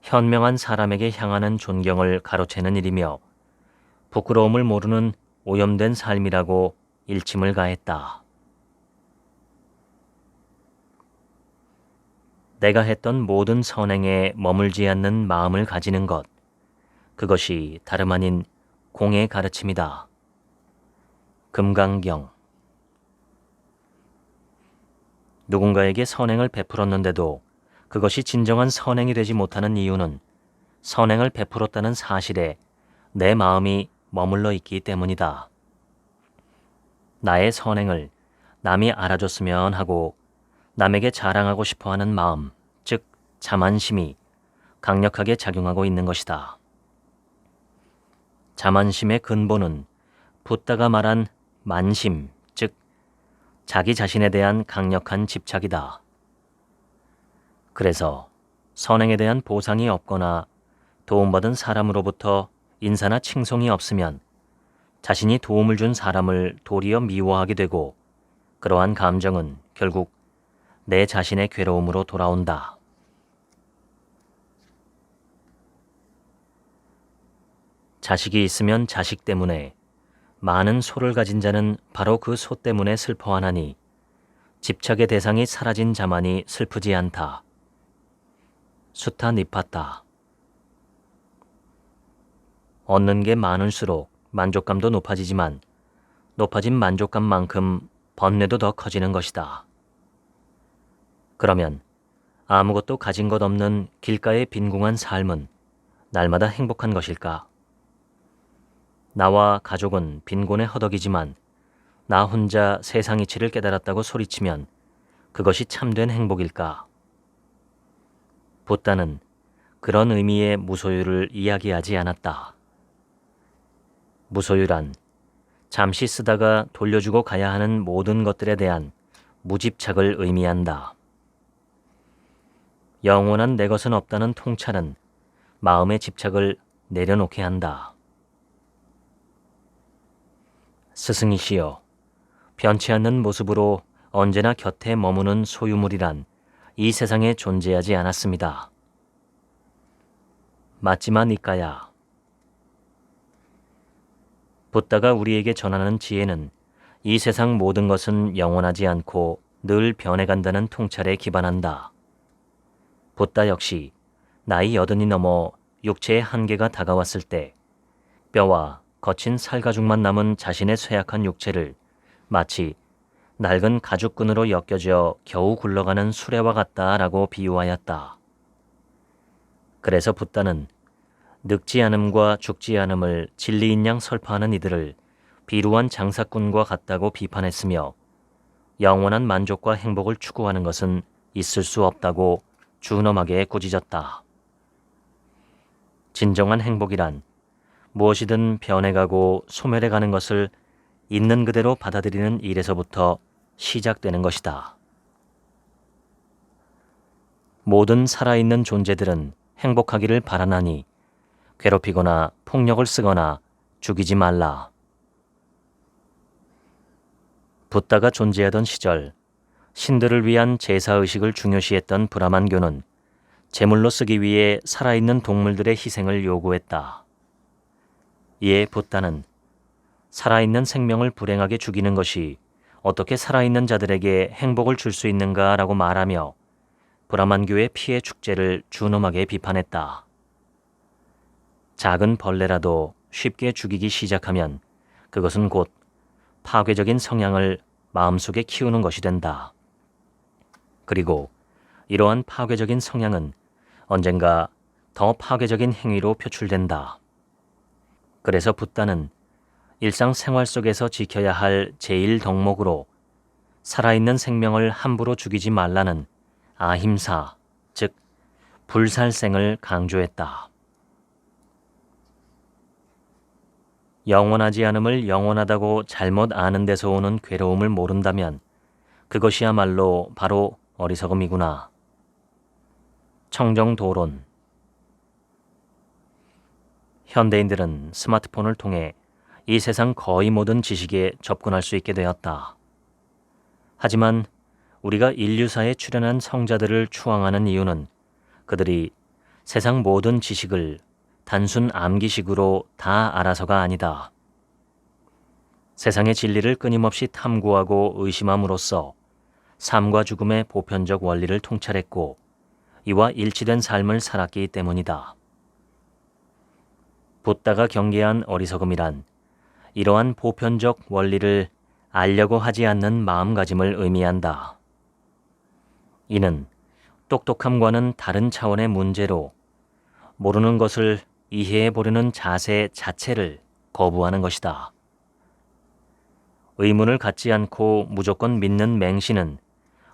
현명한 사람에게 향하는 존경을 가로채는 일이며 부끄러움을 모르는 오염된 삶이라고 일침을 가했다. 내가 했던 모든 선행에 머물지 않는 마음을 가지는 것, 그것이 다름 아닌 공의 가르침이다. 금강경. 누군가에게 선행을 베풀었는데도 그것이 진정한 선행이 되지 못하는 이유는 선행을 베풀었다는 사실에 내 마음이 머물러 있기 때문이다. 나의 선행을 남이 알아줬으면 하고 남에게 자랑하고 싶어하는 마음, 즉 자만심이 강력하게 작용하고 있는 것이다. 자만심의 근본은 붓다가 말한 만심, 즉 자기 자신에 대한 강력한 집착이다. 그래서 선행에 대한 보상이 없거나 도움받은 사람으로부터 인사나 칭송이 없으면 자신이 도움을 준 사람을 도리어 미워하게 되고 그러한 감정은 결국 내 자신의 괴로움으로 돌아온다. 자식이 있으면 자식 때문에, 많은 소를 가진 자는 바로 그 소 때문에 슬퍼하나니 집착의 대상이 사라진 자만이 슬프지 않다. 수타 니파타. 얻는 게 많을수록 만족감도 높아지지만 높아진 만족감만큼 번뇌도 더 커지는 것이다. 그러면 아무것도 가진 것 없는 길가의 빈궁한 삶은 날마다 행복한 것일까? 나와 가족은 빈곤에 허덕이지만 나 혼자 세상 이치를 깨달았다고 소리치면 그것이 참된 행복일까? 붓다는 그런 의미의 무소유를 이야기하지 않았다. 무소유란 잠시 쓰다가 돌려주고 가야 하는 모든 것들에 대한 무집착을 의미한다. 영원한 내 것은 없다는 통찰은 마음의 집착을 내려놓게 한다. 스승이시여, 변치 않는 모습으로 언제나 곁에 머무는 소유물이란 이 세상에 존재하지 않았습니다. 맞지만 이까야. 붓다가 우리에게 전하는 지혜는 이 세상 모든 것은 영원하지 않고 늘 변해간다는 통찰에 기반한다. 붓다 역시 나이 80이 넘어 육체의 한계가 다가왔을 때 뼈와 거친 살가죽만 남은 자신의 쇠약한 육체를 마치 낡은 가죽끈으로 엮여져 겨우 굴러가는 수레와 같다라고 비유하였다. 그래서 붓다는 늙지 않음과 죽지 않음을 진리인 양 설파하는 이들을 비루한 장사꾼과 같다고 비판했으며 영원한 만족과 행복을 추구하는 것은 있을 수 없다고 준엄하게 꾸짖었다. 진정한 행복이란 무엇이든 변해가고 소멸해가는 것을 있는 그대로 받아들이는 일에서부터 시작되는 것이다. 모든 살아있는 존재들은 행복하기를 바라나니 괴롭히거나 폭력을 쓰거나 죽이지 말라. 붓다가 존재하던 시절 신들을 위한 제사의식을 중요시했던 브라만교는 제물로 쓰기 위해 살아있는 동물들의 희생을 요구했다. 이에 붓다는 살아있는 생명을 불행하게 죽이는 것이 어떻게 살아있는 자들에게 행복을 줄 수 있는가라고 말하며 브라만교의 피해 축제를 준엄하게 비판했다. 작은 벌레라도 쉽게 죽이기 시작하면 그것은 곧 파괴적인 성향을 마음속에 키우는 것이 된다. 그리고 이러한 파괴적인 성향은 언젠가 더 파괴적인 행위로 표출된다. 그래서 붓다는 일상생활 속에서 지켜야 할 제1덕목으로 살아있는 생명을 함부로 죽이지 말라는 아힘사, 즉 불살생을 강조했다. 영원하지 않음을 영원하다고 잘못 아는 데서 오는 괴로움을 모른다면 그것이야말로 바로 어리석음이구나. 청정도론. 현대인들은 스마트폰을 통해 이 세상 거의 모든 지식에 접근할 수 있게 되었다. 하지만 우리가 인류사에 출현한 성자들을 추앙하는 이유는 그들이 세상 모든 지식을 단순 암기식으로 다 알아서가 아니다. 세상의 진리를 끊임없이 탐구하고 의심함으로써 삶과 죽음의 보편적 원리를 통찰했고 이와 일치된 삶을 살았기 때문이다. 붓다가 경계한 어리석음이란 이러한 보편적 원리를 알려고 하지 않는 마음가짐을 의미한다. 이는 똑똑함과는 다른 차원의 문제로 모르는 것을 이해해 보려는 자세 자체를 거부하는 것이다. 의문을 갖지 않고 무조건 믿는 맹신은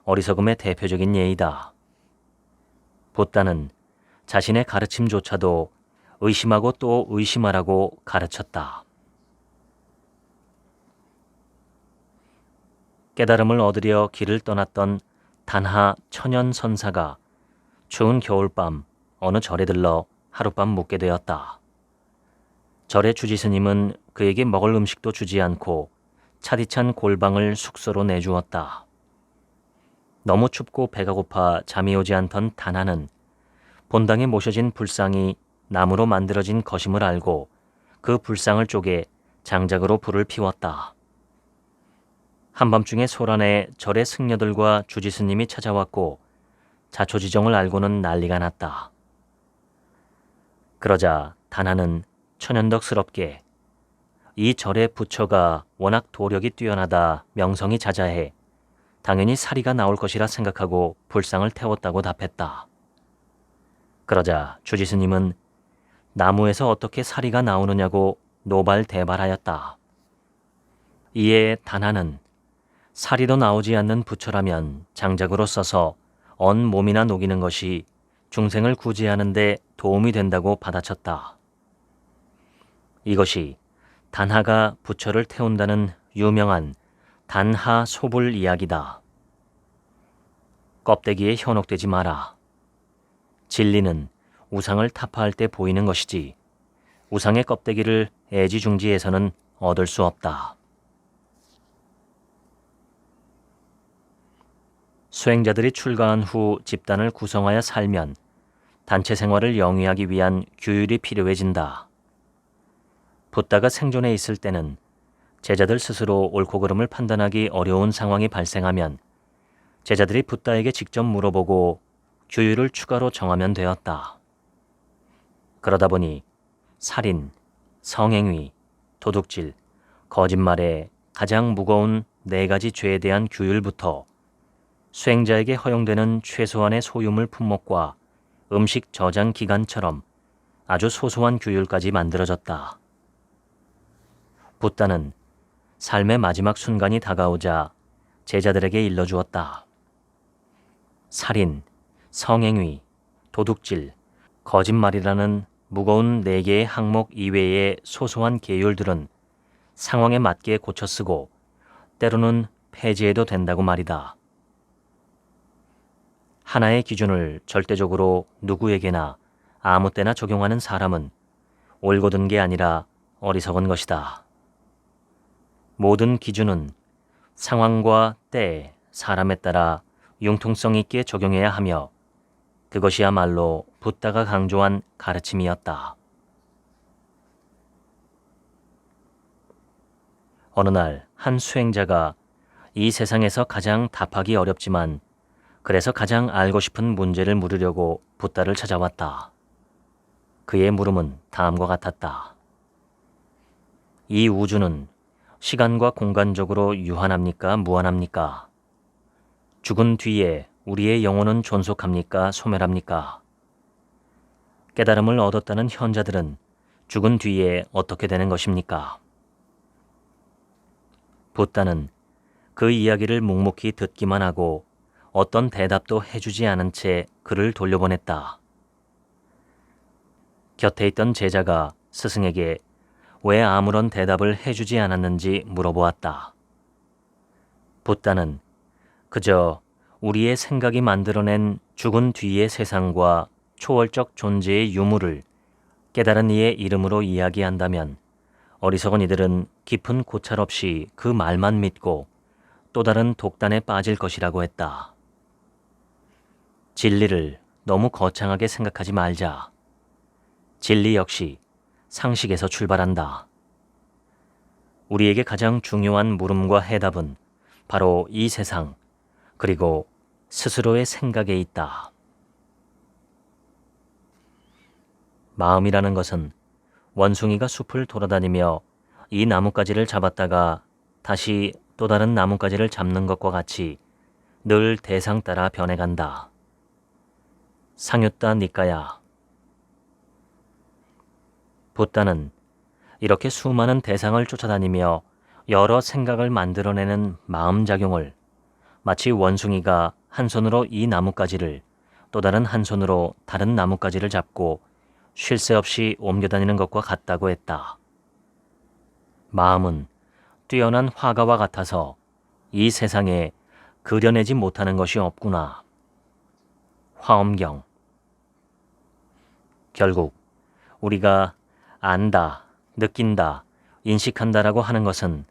어리석음의 대표적인 예이다. 붓다는 자신의 가르침조차도 의심하고 또 의심하라고 가르쳤다. 깨달음을 얻으려 길을 떠났던 단하 천연 선사가 추운 겨울밤 어느 절에 들러 하룻밤 묵게 되었다. 절의 주지스님은 그에게 먹을 음식도 주지 않고 차디찬 골방을 숙소로 내주었다. 너무 춥고 배가 고파 잠이 오지 않던 단하는 본당에 모셔진 불상이 나무로 만들어진 것임을 알고 그 불상을 쪼개 장작으로 불을 피웠다. 한밤중에 소란에 절의 승려들과 주지스님이 찾아왔고 자초지종을 알고는 난리가 났다. 그러자 단하는 천연덕스럽게 이 절의 부처가 워낙 도력이 뛰어나다 명성이 자자해 당연히 사리가 나올 것이라 생각하고 불상을 태웠다고 답했다. 그러자 주지스님은 나무에서 어떻게 사리가 나오느냐고 노발대발하였다. 이에 단하는 사리도 나오지 않는 부처라면 장작으로 써서 언 몸이나 녹이는 것이 중생을 구제하는 데 도움이 된다고 받아쳤다. 이것이 단하가 부처를 태운다는 유명한 단하 소불 이야기다. 껍데기에 현혹되지 마라. 진리는 우상을 타파할 때 보이는 것이지 우상의 껍데기를 애지중지해서는 얻을 수 없다. 수행자들이 출가한 후 집단을 구성하여 살면 단체 생활을 영위하기 위한 규율이 필요해진다. 붓다가 생존해 있을 때는 제자들 스스로 옳고 그름을 판단하기 어려운 상황이 발생하면 제자들이 붓다에게 직접 물어보고 규율을 추가로 정하면 되었다. 그러다 보니 살인, 성행위, 도둑질, 거짓말의 가장 무거운 4가지 죄에 대한 규율부터 수행자에게 허용되는 최소한의 소유물 품목과 음식 저장 기간처럼 아주 소소한 규율까지 만들어졌다. 붓다는 삶의 마지막 순간이 다가오자 제자들에게 일러주었다. 살인, 성행위, 도둑질, 거짓말이라는 무거운 4개의 항목 이외의 소소한 계율들은 상황에 맞게 고쳐 쓰고 때로는 폐지해도 된다고 말이다. 하나의 기준을 절대적으로 누구에게나 아무 때나 적용하는 사람은 올곧은 게 아니라 어리석은 것이다. 모든 기준은 상황과 때, 사람에 따라 융통성 있게 적용해야 하며 그것이야말로 붓다가 강조한 가르침이었다. 어느 날 한 수행자가 이 세상에서 가장 답하기 어렵지만 그래서 가장 알고 싶은 문제를 물으려고 붓다를 찾아왔다. 그의 물음은 다음과 같았다. 이 우주는 시간과 공간적으로 유한합니까? 무한합니까? 죽은 뒤에 우리의 영혼은 존속합니까? 소멸합니까? 깨달음을 얻었다는 현자들은 죽은 뒤에 어떻게 되는 것입니까? 붓다는 그 이야기를 묵묵히 듣기만 하고 어떤 대답도 해주지 않은 채 그를 돌려보냈다. 곁에 있던 제자가 스승에게 왜 아무런 대답을 해주지 않았는지 물어보았다. 붓다는 그저 우리의 생각이 만들어낸 죽은 뒤의 세상과 초월적 존재의 유무를 깨달은 이의 이름으로 이야기한다면 어리석은 이들은 깊은 고찰 없이 그 말만 믿고 또 다른 독단에 빠질 것이라고 했다. 진리를 너무 거창하게 생각하지 말자. 진리 역시 상식에서 출발한다. 우리에게 가장 중요한 물음과 해답은 바로 이 세상, 그리고 스스로의 생각에 있다. 마음이라는 것은 원숭이가 숲을 돌아다니며 이 나뭇가지를 잡았다가 다시 또 다른 나뭇가지를 잡는 것과 같이 늘 대상 따라 변해간다. 상유타 니까야. 붓다는 이렇게 수많은 대상을 쫓아다니며 여러 생각을 만들어내는 마음작용을 마치 원숭이가 한 손으로 이 나뭇가지를 또 다른 한 손으로 다른 나뭇가지를 잡고 쉴 새 없이 옮겨다니는 것과 같다고 했다. 마음은 뛰어난 화가와 같아서 이 세상에 그려내지 못하는 것이 없구나. 화엄경. 결국 우리가 안다, 느낀다, 인식한다라고 하는 것은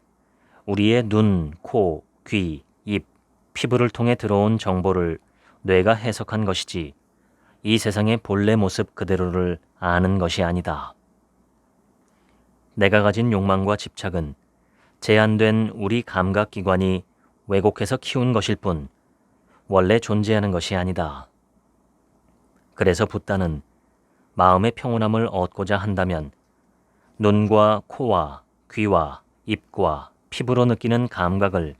우리의 눈, 코, 귀, 입, 피부를 통해 들어온 정보를 뇌가 해석한 것이지 이 세상의 본래 모습 그대로를 아는 것이 아니다. 내가 가진 욕망과 집착은 제한된 우리 감각기관이 왜곡해서 키운 것일 뿐 원래 존재하는 것이 아니다. 그래서 붓다는 마음의 평온함을 얻고자 한다면 눈과 코와 귀와 입과 피부로 느끼는 감각을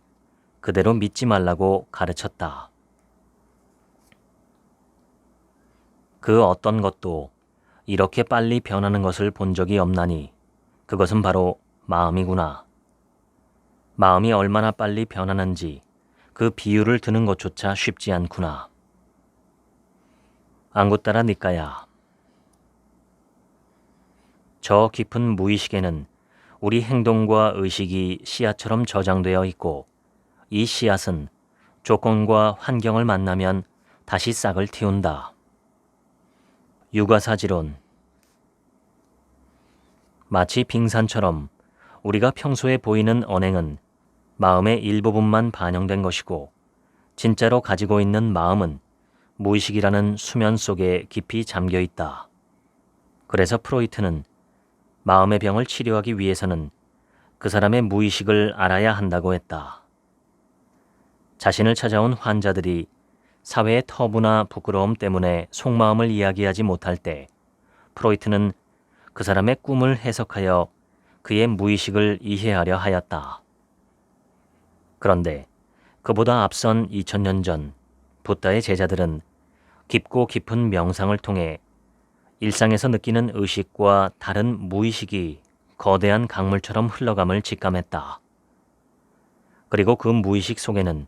그대로 믿지 말라고 가르쳤다. 그 어떤 것도 이렇게 빨리 변하는 것을 본 적이 없나니 그것은 바로 마음이구나. 마음이 얼마나 빨리 변하는지 그 비유를 드는 것조차 쉽지 않구나. 앙구따라 니까야. 저 깊은 무의식에는 우리 행동과 의식이 씨앗처럼 저장되어 있고 이 씨앗은 조건과 환경을 만나면 다시 싹을 틔운다. 유가사지론. 마치 빙산처럼 우리가 평소에 보이는 언행은 마음의 일부분만 반영된 것이고 진짜로 가지고 있는 마음은 무의식이라는 수면 속에 깊이 잠겨 있다. 그래서 프로이트는 마음의 병을 치료하기 위해서는 그 사람의 무의식을 알아야 한다고 했다. 자신을 찾아온 환자들이 사회의 터부나 부끄러움 때문에 속마음을 이야기하지 못할 때 프로이트는 그 사람의 꿈을 해석하여 그의 무의식을 이해하려 하였다. 그런데 그보다 앞선 2000년 전 붓다의 제자들은 깊고 깊은 명상을 통해 일상에서 느끼는 의식과 다른 무의식이 거대한 강물처럼 흘러감을 직감했다. 그리고 그 무의식 속에는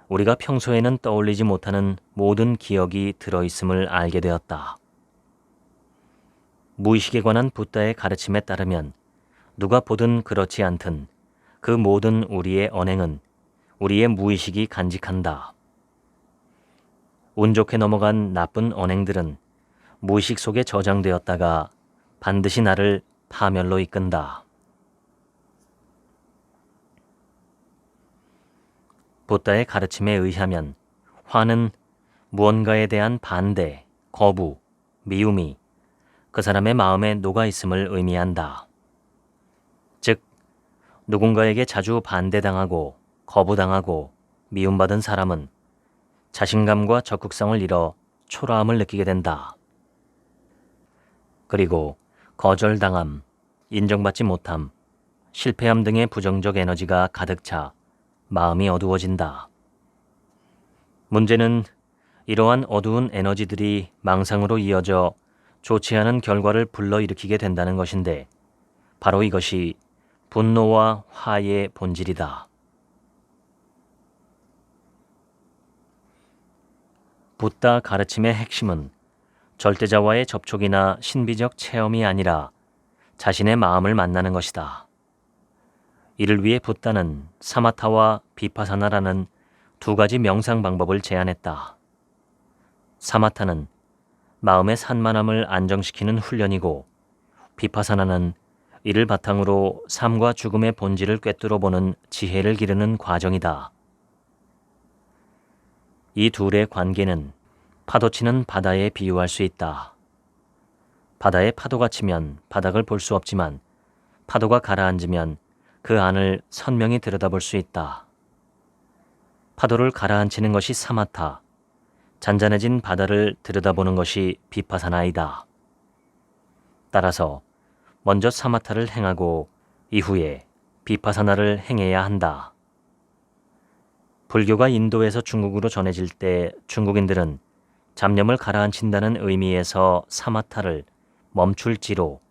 우리가 평소에는 떠올리지 못하는 모든 기억이 들어있음을 알게 되었다. 무의식에 관한 붓다의 가르침에 따르면 누가 보든 그렇지 않든 그 모든 우리의 언행은 우리의 무의식이 간직한다. 운 좋게 넘어간 나쁜 언행들은 무의식 속에 저장되었다가 반드시 나를 파멸로 이끈다. 붓다의 가르침에 의하면 화는 무언가에 대한 반대, 거부, 미움이 그 사람의 마음에 녹아 있음을 의미한다. 즉, 누군가에게 자주 반대당하고 거부당하고 미움받은 사람은 자신감과 적극성을 잃어 초라함을 느끼게 된다. 그리고 거절당함, 인정받지 못함, 실패함 등의 부정적 에너지가 가득 차 마음이 어두워진다. 문제는 이러한 어두운 에너지들이 망상으로 이어져 좋지 않은 결과를 불러일으키게 된다는 것인데 바로 이것이 분노와 화의 본질이다. 붓다 가르침의 핵심은 절대자와의 접촉이나 신비적 체험이 아니라 자신의 마음을 만나는 것이다. 이를 위해 붓다는 사마타와 비파사나라는 두 가지 명상 방법을 제안했다. 사마타는 마음의 산만함을 안정시키는 훈련이고 비파사나는 이를 바탕으로 삶과 죽음의 본질을 꿰뚫어보는 지혜를 기르는 과정이다. 이 둘의 관계는 파도치는 바다에 비유할 수 있다. 바다에 파도가 치면 바닥을 볼 수 없지만 파도가 가라앉으면 그 안을 선명히 들여다볼 수 있다. 파도를 가라앉히는 것이 사마타, 잔잔해진 바다를 들여다보는 것이 비파사나이다. 따라서 먼저 사마타를 행하고 이후에 비파사나를 행해야 한다. 불교가 인도에서 중국으로 전해질 때 중국인들은 잡념을 가라앉힌다는 의미에서 사마타를 멈출지로,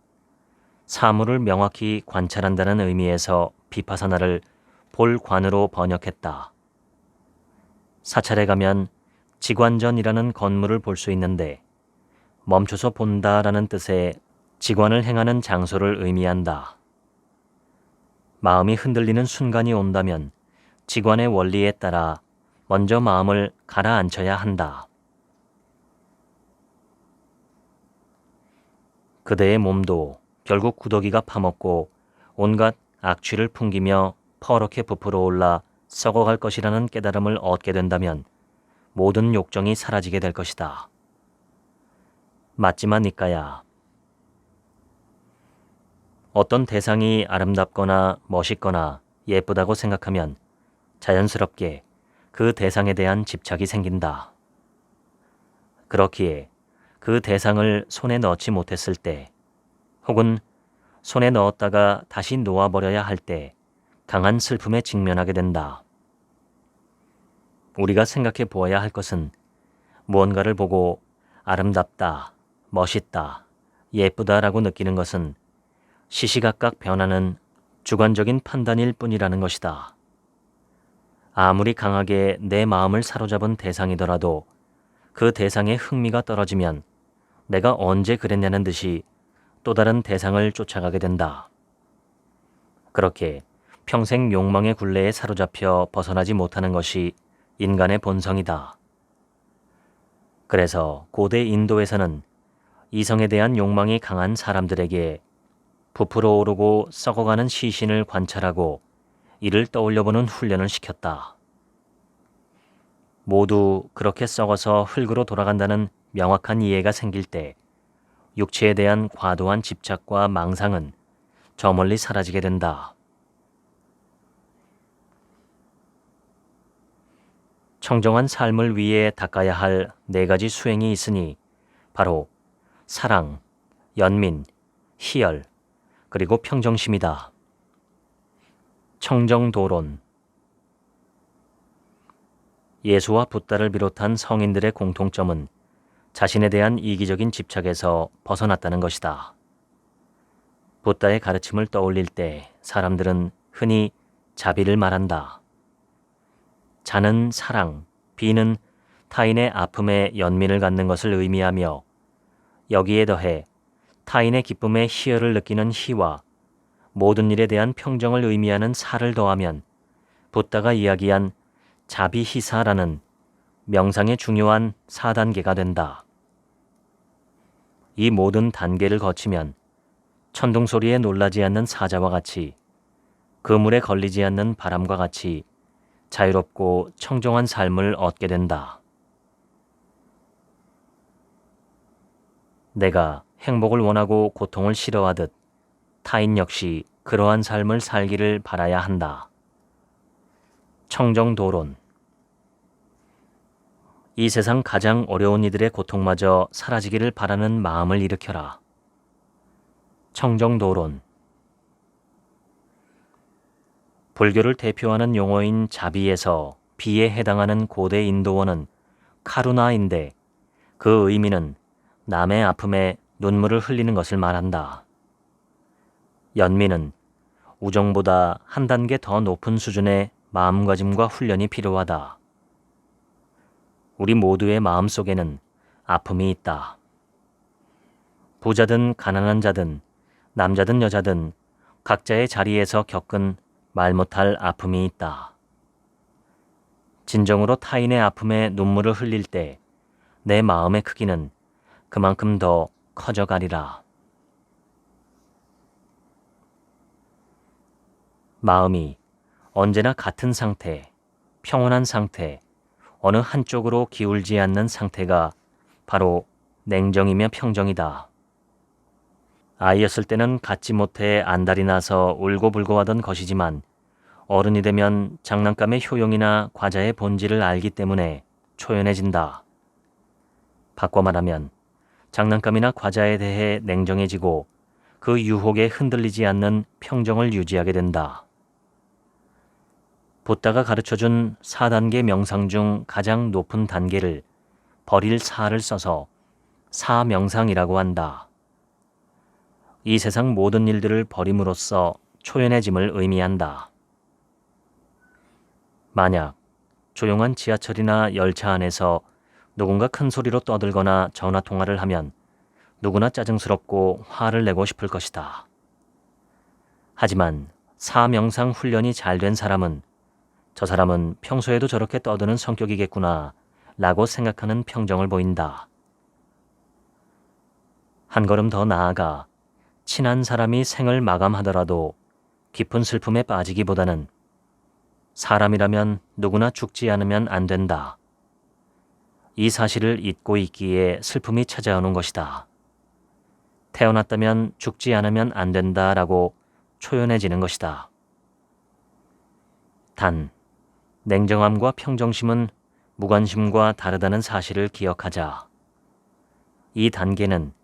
사물을 명확히 관찰한다는 의미에서 비파사나를 볼관으로 번역했다. 사찰에 가면 지관전이라는 건물을 볼 수 있는데 멈춰서 본다라는 뜻의 지관을 행하는 장소를 의미한다. 마음이 흔들리는 순간이 온다면 지관의 원리에 따라 먼저 마음을 가라앉혀야 한다. 그대의 몸도 결국 구더기가 파먹고 온갖 악취를 풍기며 퍼렇게 부풀어 올라 썩어갈 것이라는 깨달음을 얻게 된다면 모든 욕정이 사라지게 될 것이다. 맞지만 니까야. 어떤 대상이 아름답거나 멋있거나 예쁘다고 생각하면 자연스럽게 그 대상에 대한 집착이 생긴다. 그렇기에 그 대상을 손에 넣지 못했을 때 혹은 손에 넣었다가 다시 놓아버려야 할 때 강한 슬픔에 직면하게 된다. 우리가 생각해 보아야 할 것은 무언가를 보고 아름답다, 멋있다, 예쁘다라고 느끼는 것은 시시각각 변하는 주관적인 판단일 뿐이라는 것이다. 아무리 강하게 내 마음을 사로잡은 대상이더라도 그 대상의 흥미가 떨어지면 내가 언제 그랬냐는 듯이 또 다른 대상을 쫓아가게 된다. 그렇게 평생 욕망의 굴레에 사로잡혀 벗어나지 못하는 것이 인간의 본성이다. 그래서 고대 인도에서는 이성에 대한 욕망이 강한 사람들에게 부풀어 오르고 썩어가는 시신을 관찰하고 이를 떠올려보는 훈련을 시켰다. 모두 그렇게 썩어서 흙으로 돌아간다는 명확한 이해가 생길 때 육체에 대한 과도한 집착과 망상은 저 멀리 사라지게 된다. 청정한 삶을 위해 닦아야 할 네 가지 수행이 있으니 바로 사랑, 연민, 희열, 그리고 평정심이다. 청정도론. 예수와 붓다를 비롯한 성인들의 공통점은 자신에 대한 이기적인 집착에서 벗어났다는 것이다. 붓다의 가르침을 떠올릴 때 사람들은 흔히 자비를 말한다. 자는 사랑, 비는 타인의 아픔에 연민을 갖는 것을 의미하며 여기에 더해 타인의 기쁨에 희열을 느끼는 희와 모든 일에 대한 평정을 의미하는 사를 더하면 붓다가 이야기한 자비희사라는 명상의 중요한 4단계가 된다. 이 모든 단계를 거치면 천둥 소리에 놀라지 않는 사자와 같이, 그물에 걸리지 않는 바람과 같이 자유롭고 청정한 삶을 얻게 된다. 내가 행복을 원하고 고통을 싫어하듯 타인 역시 그러한 삶을 살기를 바라야 한다. 청정도론. 이 세상 가장 어려운 이들의 고통마저 사라지기를 바라는 마음을 일으켜라. 청정도론. 불교를 대표하는 용어인 자비에서 비에 해당하는 고대 인도어는 카루나인데 그 의미는 남의 아픔에 눈물을 흘리는 것을 말한다. 연민은 우정보다 한 단계 더 높은 수준의 마음가짐과 훈련이 필요하다. 우리 모두의 마음속에는 아픔이 있다. 부자든 가난한 자든 남자든 여자든 각자의 자리에서 겪은 말 못할 아픔이 있다. 진정으로 타인의 아픔에 눈물을 흘릴 때 내 마음의 크기는 그만큼 더 커져가리라. 마음이 언제나 같은 상태, 평온한 상태, 어느 한쪽으로 기울지 않는 상태가 바로 냉정이며 평정이다. 아이였을 때는 갖지 못해 안달이 나서 울고불고 하던 것이지만 어른이 되면 장난감의 효용이나 과자의 본질을 알기 때문에 초연해진다. 바꿔 말하면 장난감이나 과자에 대해 냉정해지고 그 유혹에 흔들리지 않는 평정을 유지하게 된다. 붓다가 가르쳐준 4단계 명상 중 가장 높은 단계를 버릴 사를 써서 사명상이라고 한다. 이 세상 모든 일들을 버림으로써 초연해짐을 의미한다. 만약 조용한 지하철이나 열차 안에서 누군가 큰 소리로 떠들거나 전화통화를 하면 누구나 짜증스럽고 화를 내고 싶을 것이다. 하지만 사명상 훈련이 잘 된 사람은 저 사람은 평소에도 저렇게 떠드는 성격이겠구나 라고 생각하는 평정을 보인다. 한 걸음 더 나아가 친한 사람이 생을 마감하더라도 깊은 슬픔에 빠지기보다는 사람이라면 누구나 죽지 않으면 안 된다. 이 사실을 잊고 있기에 슬픔이 찾아오는 것이다. 태어났다면 죽지 않으면 안 된다라고 초연해지는 것이다. 단, 냉정함과 평정심은 무관심과 다르다는 사실을 기억하자. 이 단계는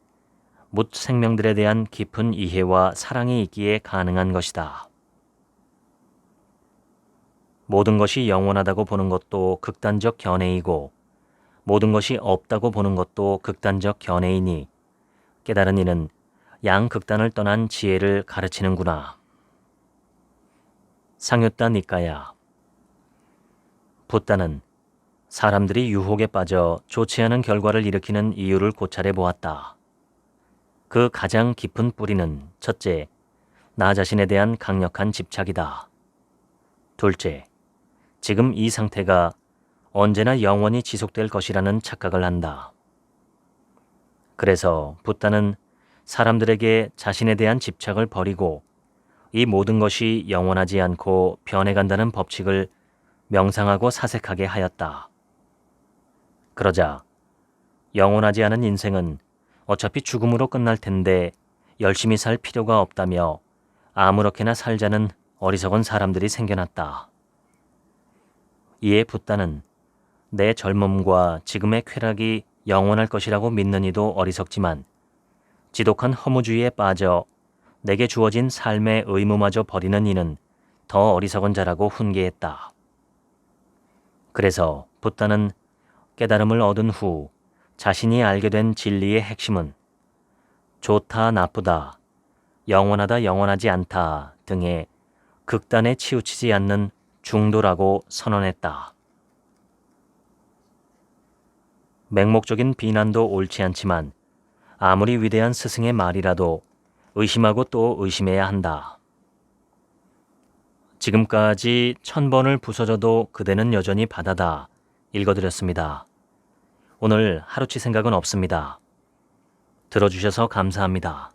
묻 생명들에 대한 깊은 이해와 사랑이 있기에 가능한 것이다. 모든 것이 영원하다고 보는 것도 극단적 견해이고 모든 것이 없다고 보는 것도 극단적 견해이니 깨달은 이는 양극단을 떠난 지혜를 가르치는구나. 상유타 니까야. 붓다는 사람들이 유혹에 빠져 좋지 않은 결과를 일으키는 이유를 고찰해 보았다. 그 가장 깊은 뿌리는 첫째, 나 자신에 대한 강력한 집착이다. 둘째, 지금 이 상태가 언제나 영원히 지속될 것이라는 착각을 한다. 그래서 붓다는 사람들에게 자신에 대한 집착을 버리고 이 모든 것이 영원하지 않고 변해간다는 법칙을 명상하고 사색하게 하였다. 그러자 영원하지 않은 인생은 어차피 죽음으로 끝날 텐데 열심히 살 필요가 없다며 아무렇게나 살자는 어리석은 사람들이 생겨났다. 이에 붓다는 내 젊음과 지금의 쾌락이 영원할 것이라고 믿는 이도 어리석지만 지독한 허무주의에 빠져 내게 주어진 삶의 의무마저 버리는 이는 더 어리석은 자라고 훈계했다. 그래서 붓다는 깨달음을 얻은 후 자신이 알게 된 진리의 핵심은 좋다 나쁘다, 영원하다 영원하지 않다 등의 극단에 치우치지 않는 중도라고 선언했다. 맹목적인 비난도 옳지 않지만 아무리 위대한 스승의 말이라도 의심하고 또 의심해야 한다. 지금까지 1000번을 부서져도 그대는 여전히 바다다 읽어드렸습니다. 오늘 하루치 생각은 없습니다. 들어주셔서 감사합니다.